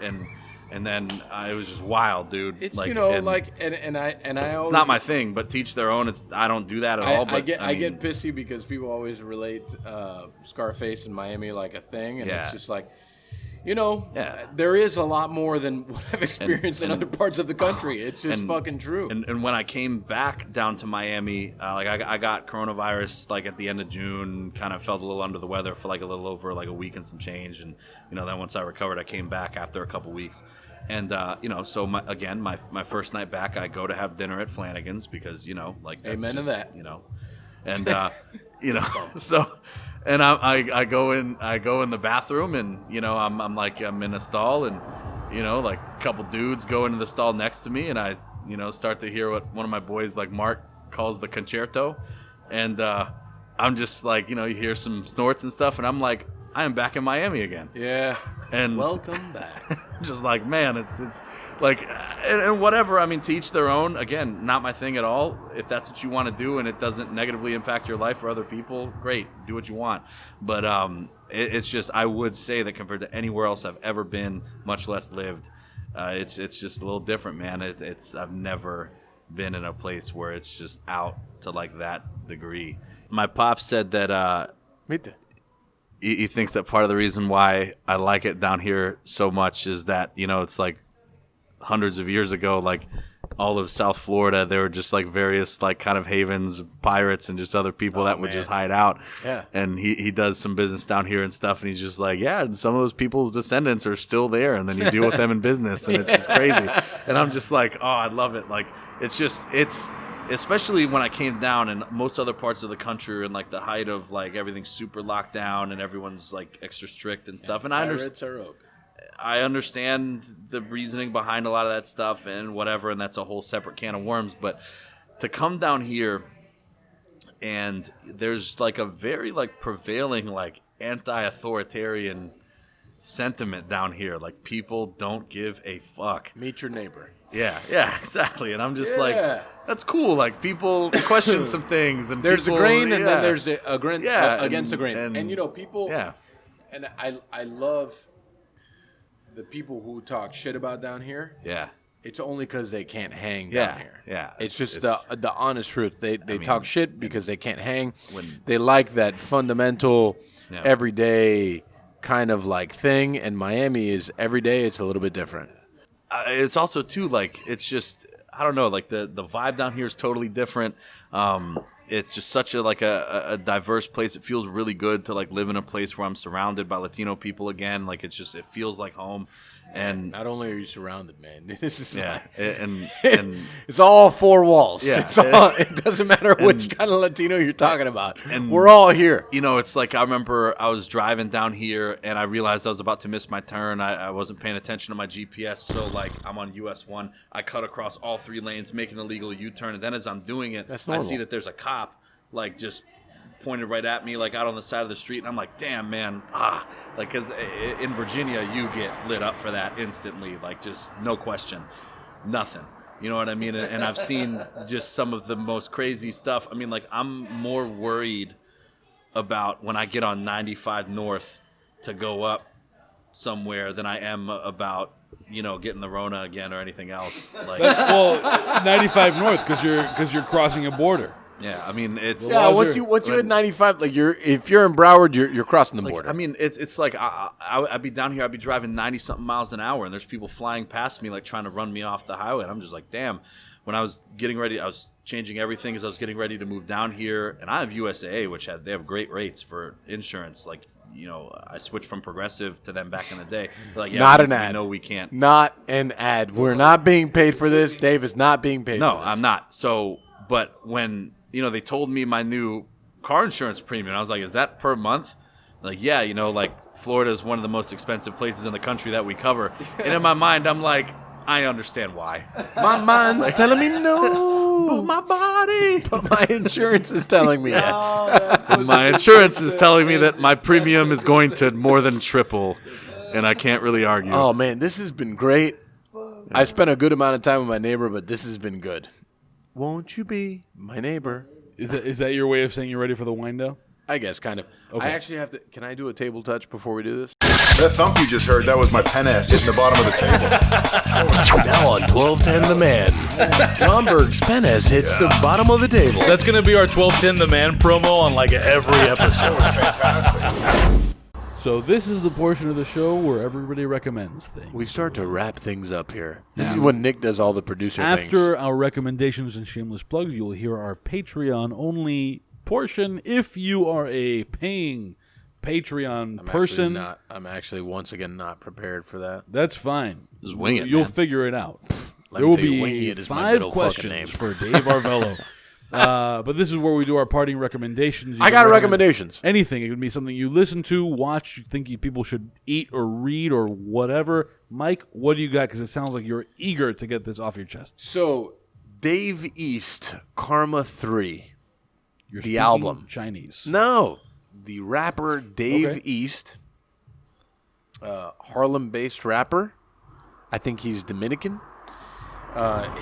And then it was just wild, dude. It's like, and I always, it's not my thing, but teach their own. I don't do that at all. But I get pissy because people always relate Scarface in Miami like a thing, and it's just like, there is a lot more than what I've experienced in other parts of the country. It's just fucking true. And when I came back down to Miami, I got coronavirus like at the end of June. Kind of felt a little under the weather for like a little over like a week and some change. And then once I recovered, I came back after a couple weeks. And so my first night back, I go to have dinner at Flanagan's because that's amen to that. And so. And I go in the bathroom and I'm in a stall and like a couple dudes go into the stall next to me and I start to hear what one of my boys like Mark calls the concerto, and I'm just like you hear some snorts and stuff and I'm like I am back in Miami again. Yeah. And welcome back. Just like, man, it's like, and whatever. I mean, to each their own. Again, not my thing at all. If that's what you want to do and it doesn't negatively impact your life or other people, great, do what you want. But it's just, I would say that compared to anywhere else I've ever been, much less lived, it's just a little different, man. I've never been in a place where it's just out to like that degree. My pop said that. Me too. He thinks that part of the reason why I like it down here so much is that, it's like hundreds of years ago, like all of South Florida, there were just like various like kind of havens, pirates and just other people that would just hide out. Yeah. And he does some business down here and stuff. And he's just like, yeah, and some of those people's descendants are still there. And then you deal with them in business and it's just crazy. And I'm just like, oh, I love it. Like, especially when I came down and most other parts of the country are in like the height of like everything's super locked down and everyone's like extra strict and stuff. And I understand the reasoning behind a lot of that stuff and whatever, and that's a whole separate can of worms. But to come down here and there's like a very like prevailing like anti-authoritarian sentiment down here. Like people don't give a fuck. Meet your neighbor. Yeah, exactly. And I'm just like, that's cool. Like people question some things, and there's people, a grain, and then there's a grain against a grain, and people. Yeah, and I love the people who talk shit about down here. Yeah, it's only because they can't hang down here. Yeah, it's just the honest truth. They talk shit because they can't hang. They like that fundamental, everyday kind of like thing, and Miami is every day. It's a little bit different. It's also too like it's just I don't know, like the vibe down here is totally different. It's just such a diverse place. It feels really good to like live in a place where I'm surrounded by Latino people again. Like it feels like home. And not only are you surrounded, man. This is and it's all four walls. Yeah, it doesn't matter which kind of Latino you're talking about. And we're all here. It's like I remember I was driving down here and I realized I was about to miss my turn. I wasn't paying attention to my GPS, so like I'm on US 1. I cut across all 3 lanes, making a legal U-turn, and then as I'm doing it, I see that there's a cop like just pointed right at me, like out on the side of the street, and I'm like, damn, man, like, because in Virginia, you get lit up for that instantly, like, just no question, nothing, you know what I mean? And I've seen just some of the most crazy stuff. I mean, like, I'm more worried about when I get on 95 North to go up somewhere than I am about, getting the Rona again or anything else. Like, well, 95 North, because you're crossing a border. Yeah, I mean it's once you hit 95, like if you're in Broward, you're crossing the border. I mean it's like I'd be down here, I'd be driving 90-something miles an hour, and there's people flying past me like trying to run me off the highway, and I'm just like, damn. When I was getting ready, I was changing everything as I was getting ready to move down here, and I have USAA, which they have great rates for insurance. Like I switched from Progressive to them back in the day. They're like, not an ad. No, we can't. Not an ad. We're not being paid for this. Dave is not being paid. No, for this. I'm not. So, but when they told me my new car insurance premium, I was like, is that per month? Like, yeah, like Florida is one of the most expensive places in the country that we cover. And in my mind, I'm like, I understand why. My mind's telling me no. But my body. But my insurance is telling me yes. My insurance is telling me that my premium is going to more than triple, and I can't really argue. Oh, man, this has been great. I spent a good amount of time with my neighbor, but this has been good. Won't you be my neighbor? Is that your way of saying you're ready for the wind down? I guess, kind of. Okay. I actually have to. Can I do a table touch before we do this? That thump you just heard, that was my pen ass hitting the bottom of the table. Now on 1210 The Man, John Berg's pen ass hits the bottom of the table. That's going to be our 1210 The Man promo on like every episode. Fantastic. So this is the portion of the show where everybody recommends things. We start to wrap things up here. This is when Nick does all the producer things. After our recommendations and shameless plugs, you will hear our Patreon-only portion. If you are a paying Patreon person, I'm actually once again not prepared for that. that's fine. Just wing it, You'll man. figure it out. Let There me will tell you, Wingy be It is my 5 middle fucking name. questions for Dave Arvelo. But this is where we do our parting recommendations. You I can got recommend recommendations. Anything. It could be something you listen to, watch, you think people should eat or read or whatever. Mike, what do you got? Because it sounds like you're eager to get this off your chest. So, Dave East, Karma 3. You're The speaking album. Chinese. No. The rapper Dave Okay. East, Harlem-based rapper. I think he's Dominican.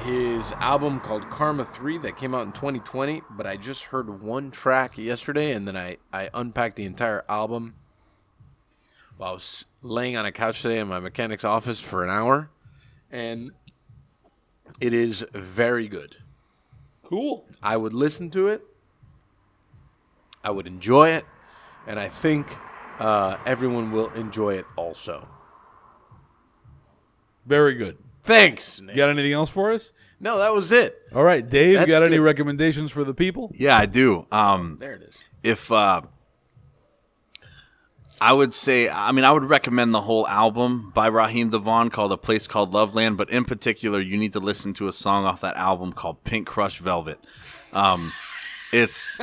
His album called Karma 3 that came out in 2020, but I just heard one track yesterday, and then I unpacked the entire album while I was laying on a couch today in my mechanic's office for an hour, and it is very good. Cool. I would listen to it. I would enjoy it, and I think everyone will enjoy it also. Very good. Thanks, Nick. You got anything else for us? No, that was it. All right, Dave, That's got any good. recommendations for the people? Yeah, I do. There it is. If I would say, I would recommend the whole album by Raheem DeVaughn called A Place Called Loveland, but in particular, you need to listen to a song off that album called Pink Crush Velvet. It's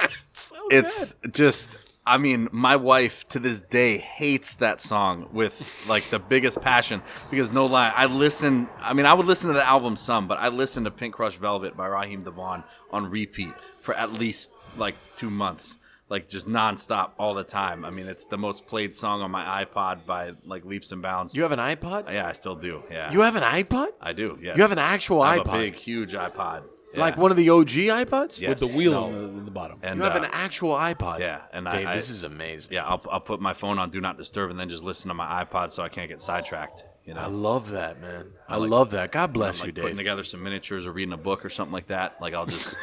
just, my wife to this day hates that song with like the biggest passion because no lie, I would listen to the album some, but I listened to Pink Crush Velvet by Raheem DeVaughn on repeat for at least like 2 months. Like just nonstop all the time. It's the most played song on my iPod by like leaps and bounds. You have an iPod? Yeah, I still do. Yeah, You have an iPod? I do. Yes, You have an actual I have iPod? a big, huge iPod. Yeah. Like one of the OG iPods? Yes. With the wheel No. in the bottom. And You have an actual iPod? yeah, and Dave, I this is amazing. yeah. I'll put my phone on Do Not Disturb and then just listen to my iPod so I can't get sidetracked. You know, I love that, man. I like- love that. God bless like you, putting Dave. together some miniatures or reading a book or something like that. Like I'll just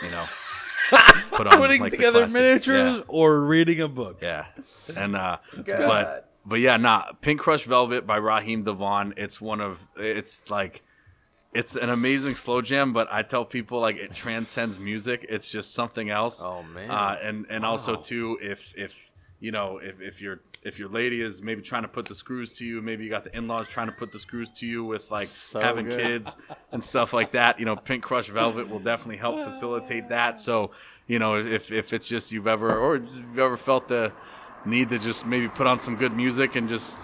put on Putting like, the together classic- miniatures Yeah. or reading a book. Yeah, and but yeah, Pink Crush Velvet by Raheem DeVaughn. It's an amazing slow jam, but I tell people like it transcends music. It's just something else. Oh, man. And also too, if your lady is maybe trying to put the screws to you, maybe you got the in-laws trying to put the screws to you with like having good. kids and stuff like that. Pink Crush Velvet will definitely help facilitate that. So if it's just you've ever felt the need to just maybe put on some good music and just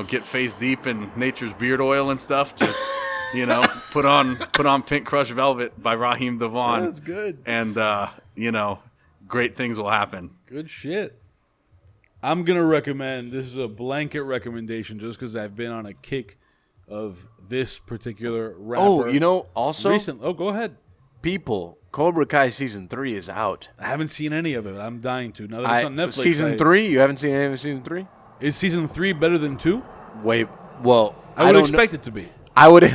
get face deep in nature's beard oil and stuff, just put on Pink Crush Velvet by Raheem DeVaughn. That's good. And great things will happen. Good shit. I'm going to recommend, this is a blanket recommendation just because I've been on a kick of this particular rapper. Also, go ahead. people, Cobra Kai Season 3 is out. I haven't seen any of it. I'm dying to. Now that it's on Netflix. Season 3? You haven't seen any of Season 3? Is Season 3 better than 2? Wait, well, I would don't expect it to be. I would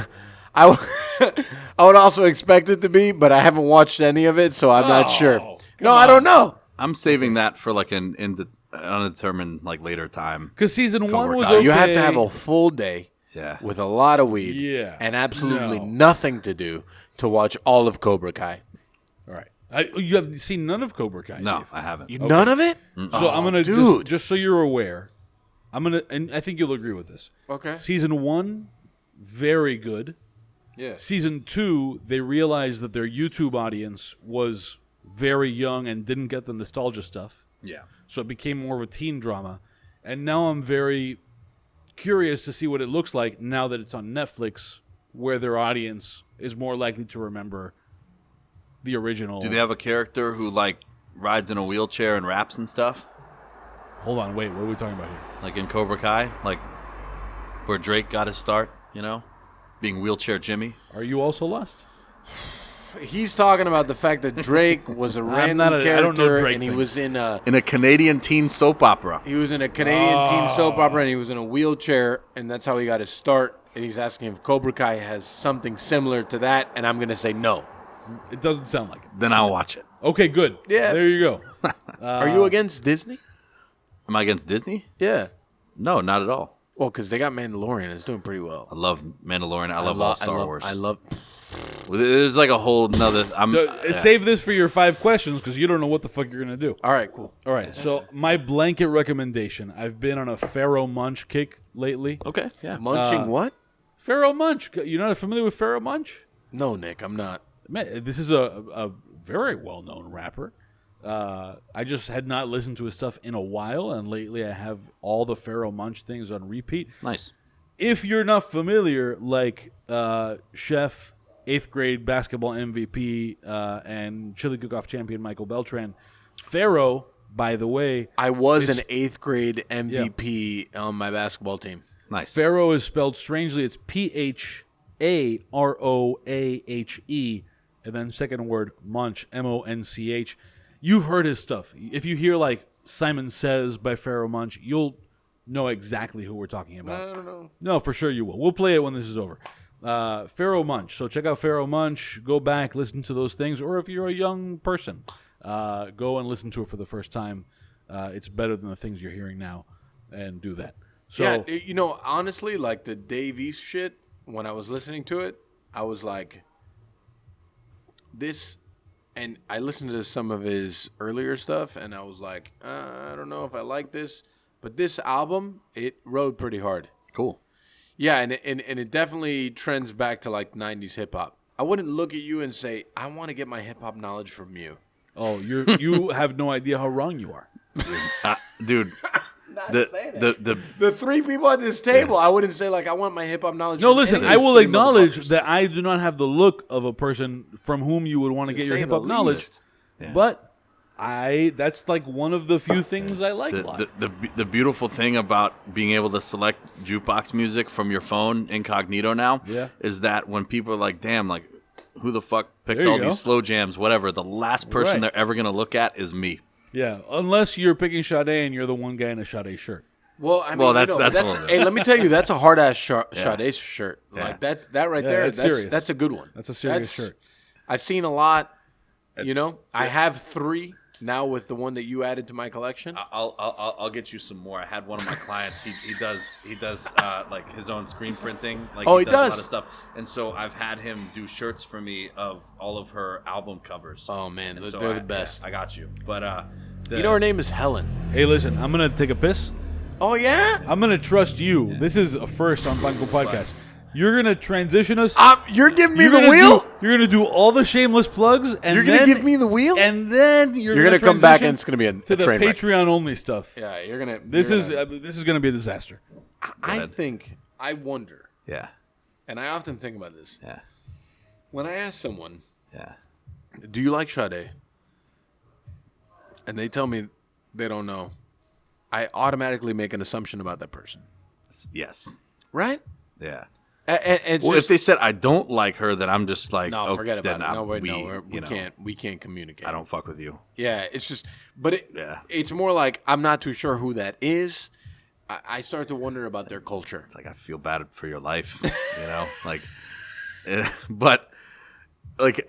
also expect it to be, but I haven't watched any of it, so I'm not sure. No, I don't know. I'm saving that for like an undetermined like later time. Because Season 1 was Kai. okay. You have to have a full day Yeah. with a lot of weed Yeah. and absolutely No. nothing to do to watch all of Cobra Kai. All right. You have seen none of Cobra Kai? No, Dave? I haven't. None of it? So I'm gonna dude. just so you're aware, and I think you'll agree with this. Okay. Season 1, very good. Yeah. Season 2, they realized that their YouTube audience was very young and didn't get the nostalgia stuff. Yeah. So it became more of a teen drama. And now I'm very curious to see what it looks like now that it's on Netflix, where their audience is more likely to remember the original. Do they have a character who like rides in a wheelchair and raps and stuff? Hold on, wait. What are we talking about here? Like in Cobra Kai, like where Drake got his start. Being wheelchair Jimmy. Are you also lost? He's talking about the fact that Drake was a random character, I don't know Drake and he things. was in a Canadian teen soap opera. He was in a Canadian teen soap opera, and he was in a wheelchair, and that's how he got his start. And he's asking if Cobra Kai has something similar to that, and I'm going to say no. It doesn't sound like it. Then I'll watch it. Okay, good. Yeah. There you go. Are you against Disney? Am I against Disney? Yeah. No, not at all. Well, because they got Mandalorian. It's doing pretty well. I love Mandalorian. I love all Star Wars. I love... There's like a whole nother... Save this for your 5 questions because you don't know what the fuck you're going to do. All right, cool. All right, so my blanket recommendation. I've been on a Pharaoh Munch kick lately. Okay, yeah. Munching what? Pharaoh Munch. You're not familiar with Pharaoh Munch? No, Nick, I'm not. Man, this is a very well-known rapper. I just had not listened to his stuff in a while, and lately I have all the Pharaoh Munch things on repeat. Nice. If you're not familiar, like Chef, 8th grade basketball MVP, and chili cook-off champion Michael Beltran, Pharaoh, by the way... I was an 8th grade MVP on my basketball team. Nice. Pharaoh is spelled strangely. It's P-H-A-R-O-A-H-E, and then second word, Munch, M-O-N-C-H. You've heard his stuff. If you hear, like, Simon Says by Pharaoh Munch, you'll know exactly who we're talking about. I don't know. No, for sure you will. We'll play it when this is over. Pharaoh Munch. So check out Pharaoh Munch. Go back, listen to those things. Or if you're a young person, go and listen to it for the first time. It's better than the things you're hearing now, and do that. So, yeah, honestly, like the Dave East shit, when I was listening to it, I was like, this... And I listened to some of his earlier stuff, and I was like, I don't know if I like this. But this album, it rode pretty hard. Cool. Yeah, and it definitely trends back to, like, 90s hip-hop. I wouldn't look at you and say, I want to get my hip-hop knowledge from you. Oh, you have no idea how wrong you are. Dude, The 3 people at this table, I wouldn't say, like, I want my hip-hop knowledge No, from listen, any of I these will 3 acknowledge motherfuckers. that I do not have the look of a person from whom you would want to get your say hip-hop the knowledge. least. Yeah. But that's like one of the few things I like a lot. The beautiful thing about being able to select jukebox music from your phone incognito now is that when people are like, damn, like, who the fuck picked There you all go. these slow jams, whatever, the last person Right. they're ever going to look at is me. Yeah, unless you're picking Sade and you're the one guy in a Sade shirt. Well, I mean, Well, that's a little bit. hey, let me tell you, that's a hard-ass Sade shirt. Yeah. Like, that right Yeah, there, that's serious. that's a good one. That's a serious shirt. I've seen a lot, I have 3 now with the one that you added to my collection. I'll get you some more. I had one of my clients. He does like his own screen printing. Like Oh, he he does a does? lot of stuff. And so I've had him do shirts for me of all of her album covers. Oh, man, And so they're the best. Yeah, I got you. But Her name is Helen. Hey, listen, I'm going to take a piss. Oh, yeah? I'm going to trust you. This is a first on Blanco Podcast. You're going to transition us. You're giving me You're the gonna wheel? you're going to do all the shameless plugs. And You're going to then- give me the wheel? And then you're You're going gonna come back and it's gonna be a to the train wreck. Patreon only stuff. Yeah, you're going to... This is going to be a disaster. I wonder, yeah, and I often think about this. yeah, When I ask someone, yeah. do you like Sade? And they tell me they don't know. I automatically make an assumption about that person. Yes. Right? Yeah. And Well, if they said I don't like her, then I'm just like, no, oh, forget about then it. No, we can't. We can't communicate. I don't fuck with you. Yeah, it's just, but Yeah. it's more like I'm not too sure who that is. I start to wonder about their culture. It's like I feel bad for your life, like, but like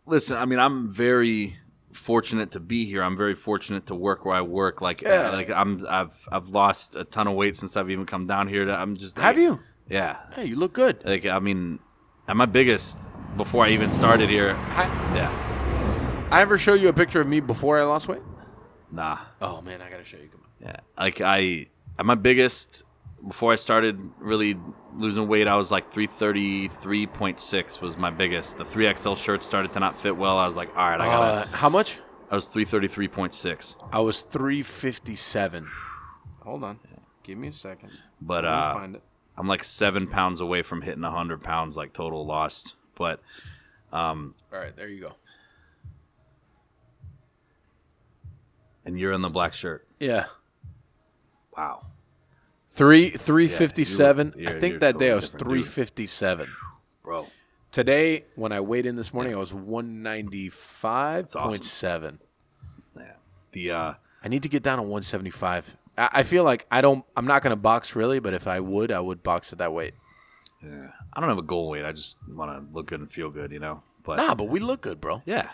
listen. I mean, I'm very fortunate to be here. I'm very fortunate to work where I work. Like, I've lost a ton of weight since I've even come down here. I'm just like, Have you? Yeah. Hey, you look good. Like, I mean, at my biggest before I even started here. Yeah. I ever show you a picture of me before I lost weight? Nah. Oh man, I gotta show you. Come on. Yeah. Like at my biggest before I started really losing weight, I was like 333.6 was my biggest. The 3XL shirt started to not fit well. I was like, all right, I gotta. How much? I was 333.6. I was 357. Hold on. Give me a second. But I'll find it. I'm like 7 pounds away from hitting 100 pounds, like total lost. But All right, there you go. And you're in the black shirt. Yeah. Wow. 357. Yeah, I think you're that day I totally was different, 357. Bro. Today, when I weighed in this morning, I was 195.7. Yeah. I need to get down to 175. I feel like I'm not going to box really, but if I would box at that weight. Yeah. I don't have a goal weight. I just want to look good and feel good, But But we look good, bro. yeah.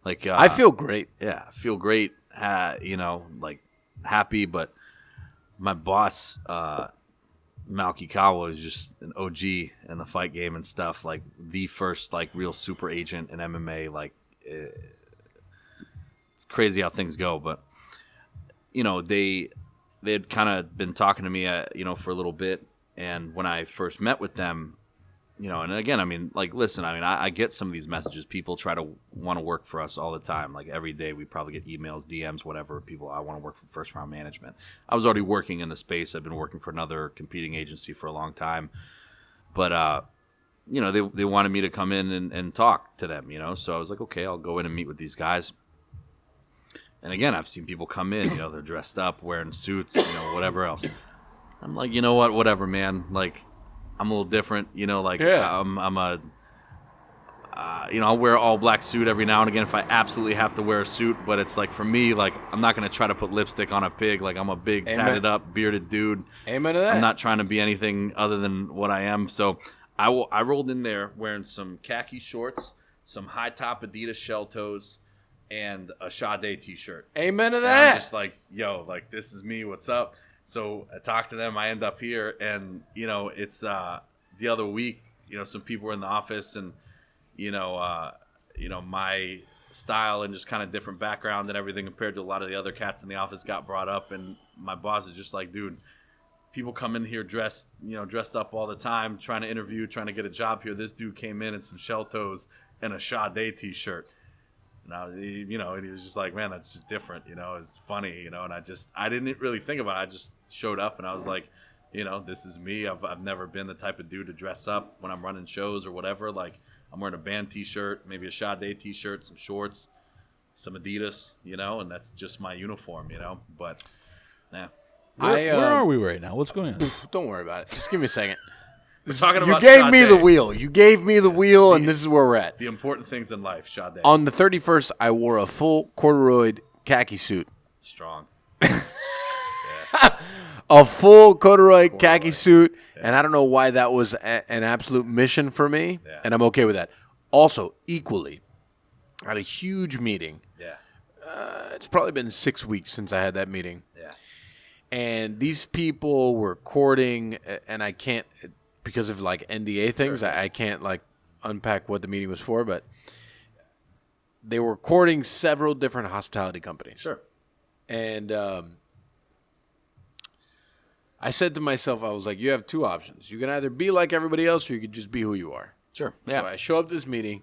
Like I feel great. Yeah, I feel great. Like happy, but my boss, Malky Kawa, is just an OG in the fight game and stuff. Like the first like real super agent in MMA. Like it's crazy how things go, but they had kind of been talking to me, for a little bit, and when I first met with them. And again, I mean, like, listen, I mean, I get some of these messages. People try to want to work for us all the time. Like, every day we probably get emails, DMs, whatever. People, I want to work for First Round Management. I was already working in the space. I've been working for another competing agency for a long time. But, they wanted me to come in and talk to them, So I was like, okay, I'll go in and meet with these guys. And again, I've seen people come in, they're dressed up, wearing suits, whatever else. I'm like, you know what, whatever, man. Like, I'm a little different, I'll wear an all black suit every now and again if I absolutely have to wear a suit. But it's like, for me, like, I'm not going to try to put lipstick on a pig. Like, I'm a big, tatted up, bearded dude. Amen to that. I'm not trying to be anything other than what I am. So I rolled in there wearing some khaki shorts, some high top Adidas shell toes, and a Sade t-shirt. Amen to And that. I'm just like, yo, like, this is me. What's up? So I talked to them. I end up here, and it's the other week. Some people were in the office, and my style and just kind of different background and everything compared to a lot of the other cats in the office got brought up, and my boss is just like, dude, people come in here dressed up all the time, trying to interview, trying to get a job here. This dude came in some shell toes and a Sade t-shirt. And he was just like, man, that's just different, it's funny, and I didn't really think about it. I just showed up, and I was like, this is me. I've never been the type of dude to dress up when I'm running shows or whatever. Like, I'm wearing a band t-shirt, maybe a Sade t-shirt, some shorts, some Adidas, and that's just my uniform, but yeah. Where are we right now? What's going on? Don't worry about it. Just give me a second. We're talking You about gave me Sade. the wheel. You gave me the wheel, and this is where we're at. The important things in life, Sade. On the 31st, I wore a full corduroy khaki suit. Strong. A full corduroy khaki suit, and I don't know why that was an absolute mission for me, and I'm okay with that. Also, equally, I had a huge meeting. Yeah. It's probably been 6 weeks since I had that meeting. Yeah. And these people were courting, and I can't, because of like NDA things, I can't like unpack what the meeting was for, but they were courting several different hospitality companies. Sure. And I said to myself, I was like, you have two options. You can either be like everybody else, or you could just be who you are. Sure. Yeah. So I show up to this meeting.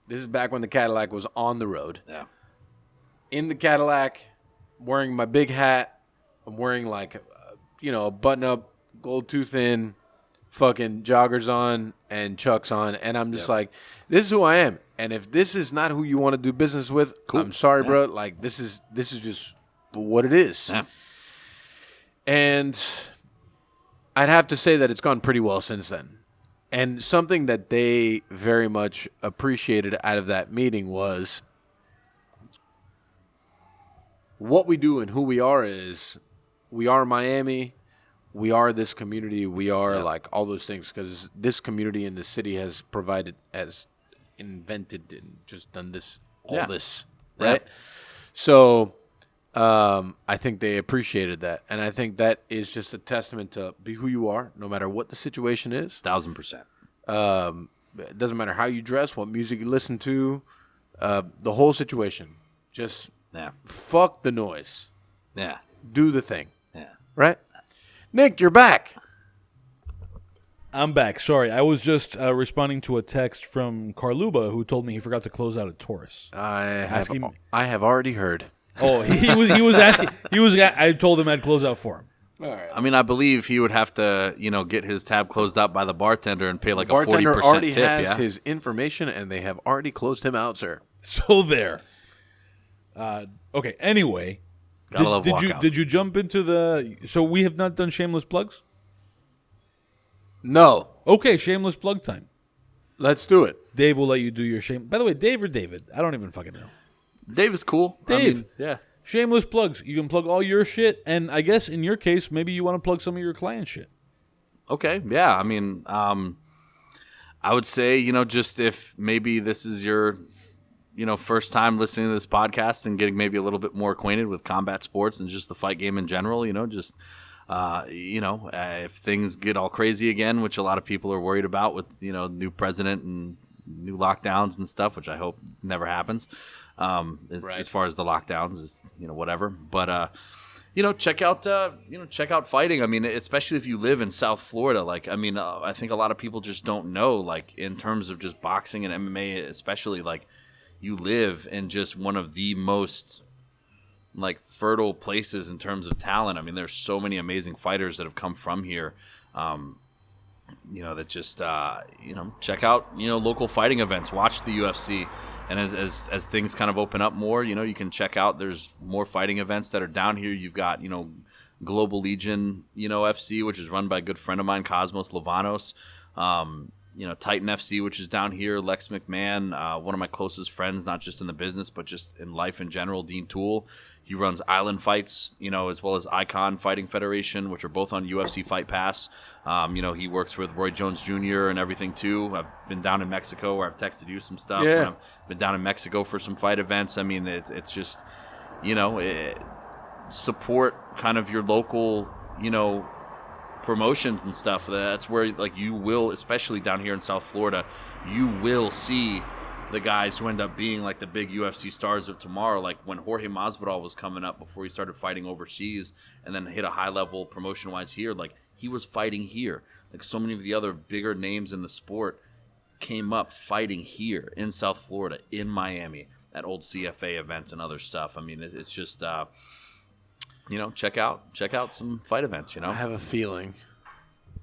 This is back when the Cadillac was on the road. Yeah. In the Cadillac, wearing my big hat. I'm wearing like, a button-up, gold tooth in, fucking joggers on and Chucks on, and I'm just like, this is who I am. And if this is not who you want to do business with, cool. I'm sorry, bro. Like, this is just what it is. Yeah. And I'd have to say that it's gone pretty well since then. And something that they very much appreciated out of that meeting was what we do and who we are is we are Miami. We are this community. We are like all those things because this community in the city has invented and just done this, this, right? So I think they appreciated that. And I think that is just a testament to be who you are, no matter what the situation is. 1,000%. It doesn't matter how you dress, what music you listen to, the whole situation. Just fuck the noise. Yeah. Do the thing. Yeah. Right? Nick, you're back. I'm back. Sorry, I was just responding to a text from Carluba who told me he forgot to close out a Taurus. I have already heard. Oh, he was asking. I told him I'd close out for him. All right. I mean, I believe he would have to, get his tab closed up by the bartender and pay like a Bartender 40% already tip. has Yeah. his information, and they have already closed him out, sir. So there. Okay. Anyway, Gotta love walkouts. did you jump into the? So we have not done shameless plugs. No. Okay, shameless plug time. Let's do it. Dave will let you do your shame. By the way, Dave or David? I don't even fucking know. Dave is cool. Dave. Yeah. Shameless plugs. You can plug all your shit, and I guess in your case, maybe you want to plug some of your client shit. Okay. Yeah. I mean, I would say, just if maybe this is your, first time listening to this podcast and getting maybe a little bit more acquainted with combat sports and just the fight game in general, just, if things get all crazy again, which a lot of people are worried about with, new president and new lockdowns and stuff, which I hope never happens. As far as the lockdowns is, whatever. But, check out fighting. I mean, especially if you live in South Florida. Like, I mean, I think a lot of people just don't know, like, in terms of just boxing and MMA, especially, like, you live in just one of the most, like, fertile places in terms of talent. I mean, there's so many amazing fighters that have come from here. That just, check out, local fighting events, watch the UFC. And as things kind of open up more, you can check out, there's more fighting events that are down here. You've got, Global Legion, FC, which is run by a good friend of mine, Cosmos Lavanos. Titan FC, which is down here, Lex McMahon, one of my closest friends, not just in the business, but just in life in general, Dean Toole. He runs Island Fights, as well as Icon Fighting Federation, which are both on UFC Fight Pass. He works with Roy Jones Jr. and everything, too. I've been down in Mexico where I've texted you some stuff. Yeah. I've been down in Mexico for some fight events. I mean, it's just, support kind of your local, promotions and stuff. That's where, like, you will, especially down here in South Florida, you will see the guys who end up being like the big UFC stars of tomorrow. Like when Jorge Masvidal was coming up before he started fighting overseas and then hit a high level promotion wise here, like he was fighting here. Like so many of the other bigger names in the sport came up fighting here in South Florida, in Miami, at old CFA events and other stuff. I mean, it's just, check out some fight events, I have a feeling.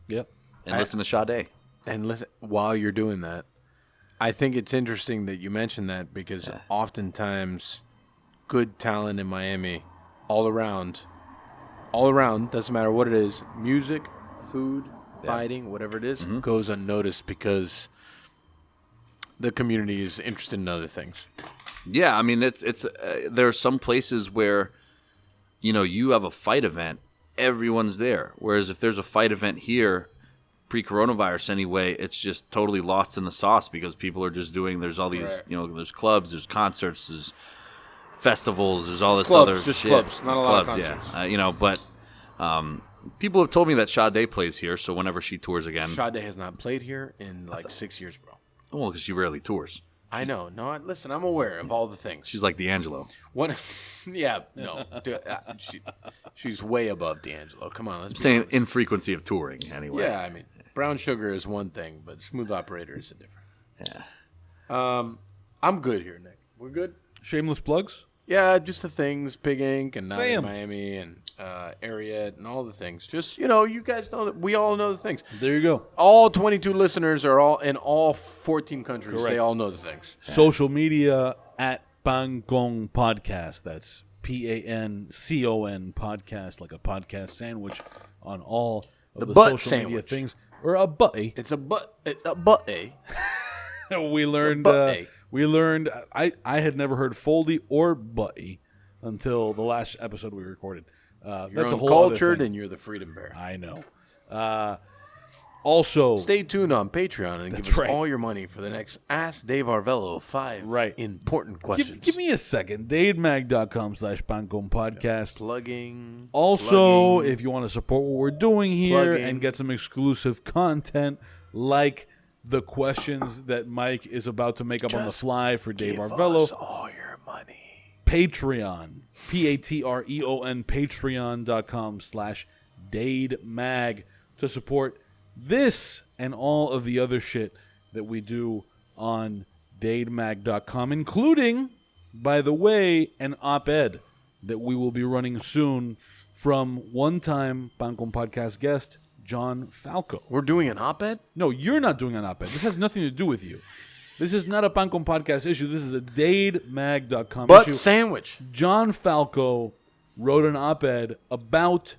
Yep. And listen to Sade. And listen, while you're doing that, I think it's interesting that you mentioned that because oftentimes good talent in Miami all around, doesn't matter what it is, music, food, fighting, whatever it is, goes unnoticed because the community is interested in other things. Yeah, I mean, it's there are some places where, you have a fight event, everyone's there. Whereas if there's a fight event here, pre-coronavirus anyway, it's just totally lost in the sauce because people are just doing, there's all these, there's clubs, there's concerts, there's festivals, there's all this clubs, other just shit. clubs, not a lot of Clubs, concerts. But people have told me that Sade plays here, so whenever she tours again. Sade has not played here in like 6 years, bro. Well, because she rarely tours. I know. No, listen, I'm aware of all the things. She's like D'Angelo. She's way above D'Angelo. Come on, let's be saying honest. infrequency of touring anyway. Yeah, I mean, brown sugar is one thing, but smooth operator is a different. Yeah. I'm good here, Nick. We're good? Shameless plugs? Yeah, just the things, Big Ink and now Sam. Miami and Ariat and all the things. Just, you guys know that we all know the things. There you go. All 22 listeners are all in all 14 countries. Correct. They all know the things. Social media at Pangong Podcast. That's PANCON Podcast, like a podcast sandwich on all of the butt social media sandwich. things. Or a butty. It's a butt, We learned. butty. I had never heard foldy or butty until the last episode we recorded. You're that's a whole uncultured other thing. and you're the freedom bearer. I know. Also, Stay tuned on Patreon and give That's us right. all your money for the next Ask Dave Arvelo 5 important questions. give me a second. DadeMag.com/Pangong Podcast. Plugging. Also, if you want to support what we're doing here Plugging. and get some exclusive content like the questions that Mike is about to make up on the fly for Dave give Arvelo, us all your money. Patreon, Patreon, patreon.com/DadeMag to support this and all of the other shit that we do on DadeMag.com, including, by the way, an op-ed that we will be running soon from one-time Pan Con Podcast guest John Falco. We're doing an op-ed? No, you're not doing an op-ed. This has nothing to do with you. This is not a Pan Con Podcast issue. This is a DADEmag.com But issue. sandwich. John Falco wrote an op-ed about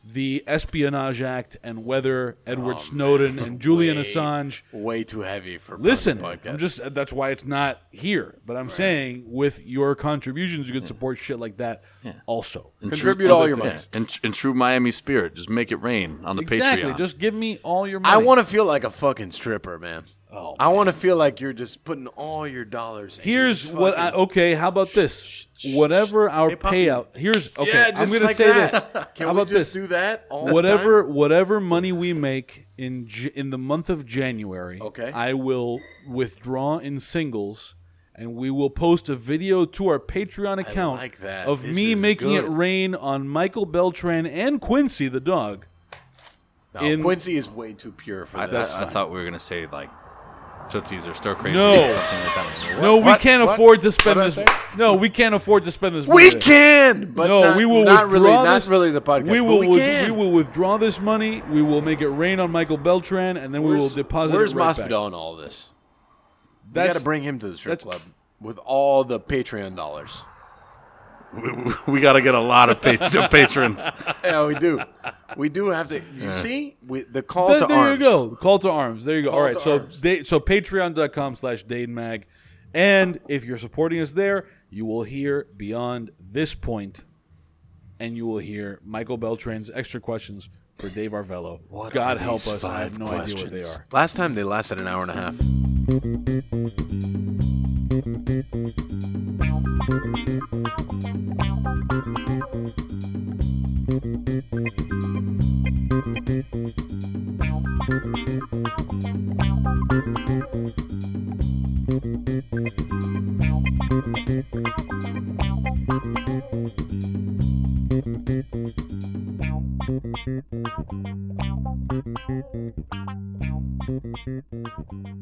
the Espionage Act and whether Edward Snowden and Julian Assange. Way too heavy for Listen, podcast. that's why it's not here. But I'm saying with your contributions, you can support shit like that also. Contribute all your money. In true Miami spirit, just make it rain on the Exactly. Patreon. Just give me all your money. I want to feel like a fucking stripper, man. Oh, I want to feel like you're just putting all your dollars in. Here's what okay, how about this? Whatever our payout. Here's okay, Yeah, I'm just going to like say that. this. Can How we about just this? do that all the Whatever money we make in the month of January, Okay. I will withdraw in singles, and we will post a video to our Patreon account like that. of This me is making good. it rain on Michael Beltran and Quincy the dog. No, Quincy is way too pure for this. I thought we were gonna say like Tootsies or Stir Crazy No. or something like that. No, we can't afford to spend What'd I this. say? No, we can't afford to spend this. We money. can, but No, not, we will not really, withdraw not this- really the podcast. We but will we can. we will withdraw this money. We will make it rain on Michael Beltran, and then we will deposit Where's it right back. Masvidal in all this? We That's- got to bring him to the strip that's- club with all the Patreon dollars. We got to get a lot of patrons. Yeah, we do. We do have to. You see, the call There, to there arms. you go. Call to arms. There you go. Call All right. to So arms. so patreon.com/DadeMag. And if you're supporting us there, you will hear beyond this point, and you will hear Michael Beltran's extra questions for Dave Arvelo. What God are help these us. I have 5 no idea what they questions? are. Last time they lasted an hour and a half. Thank you.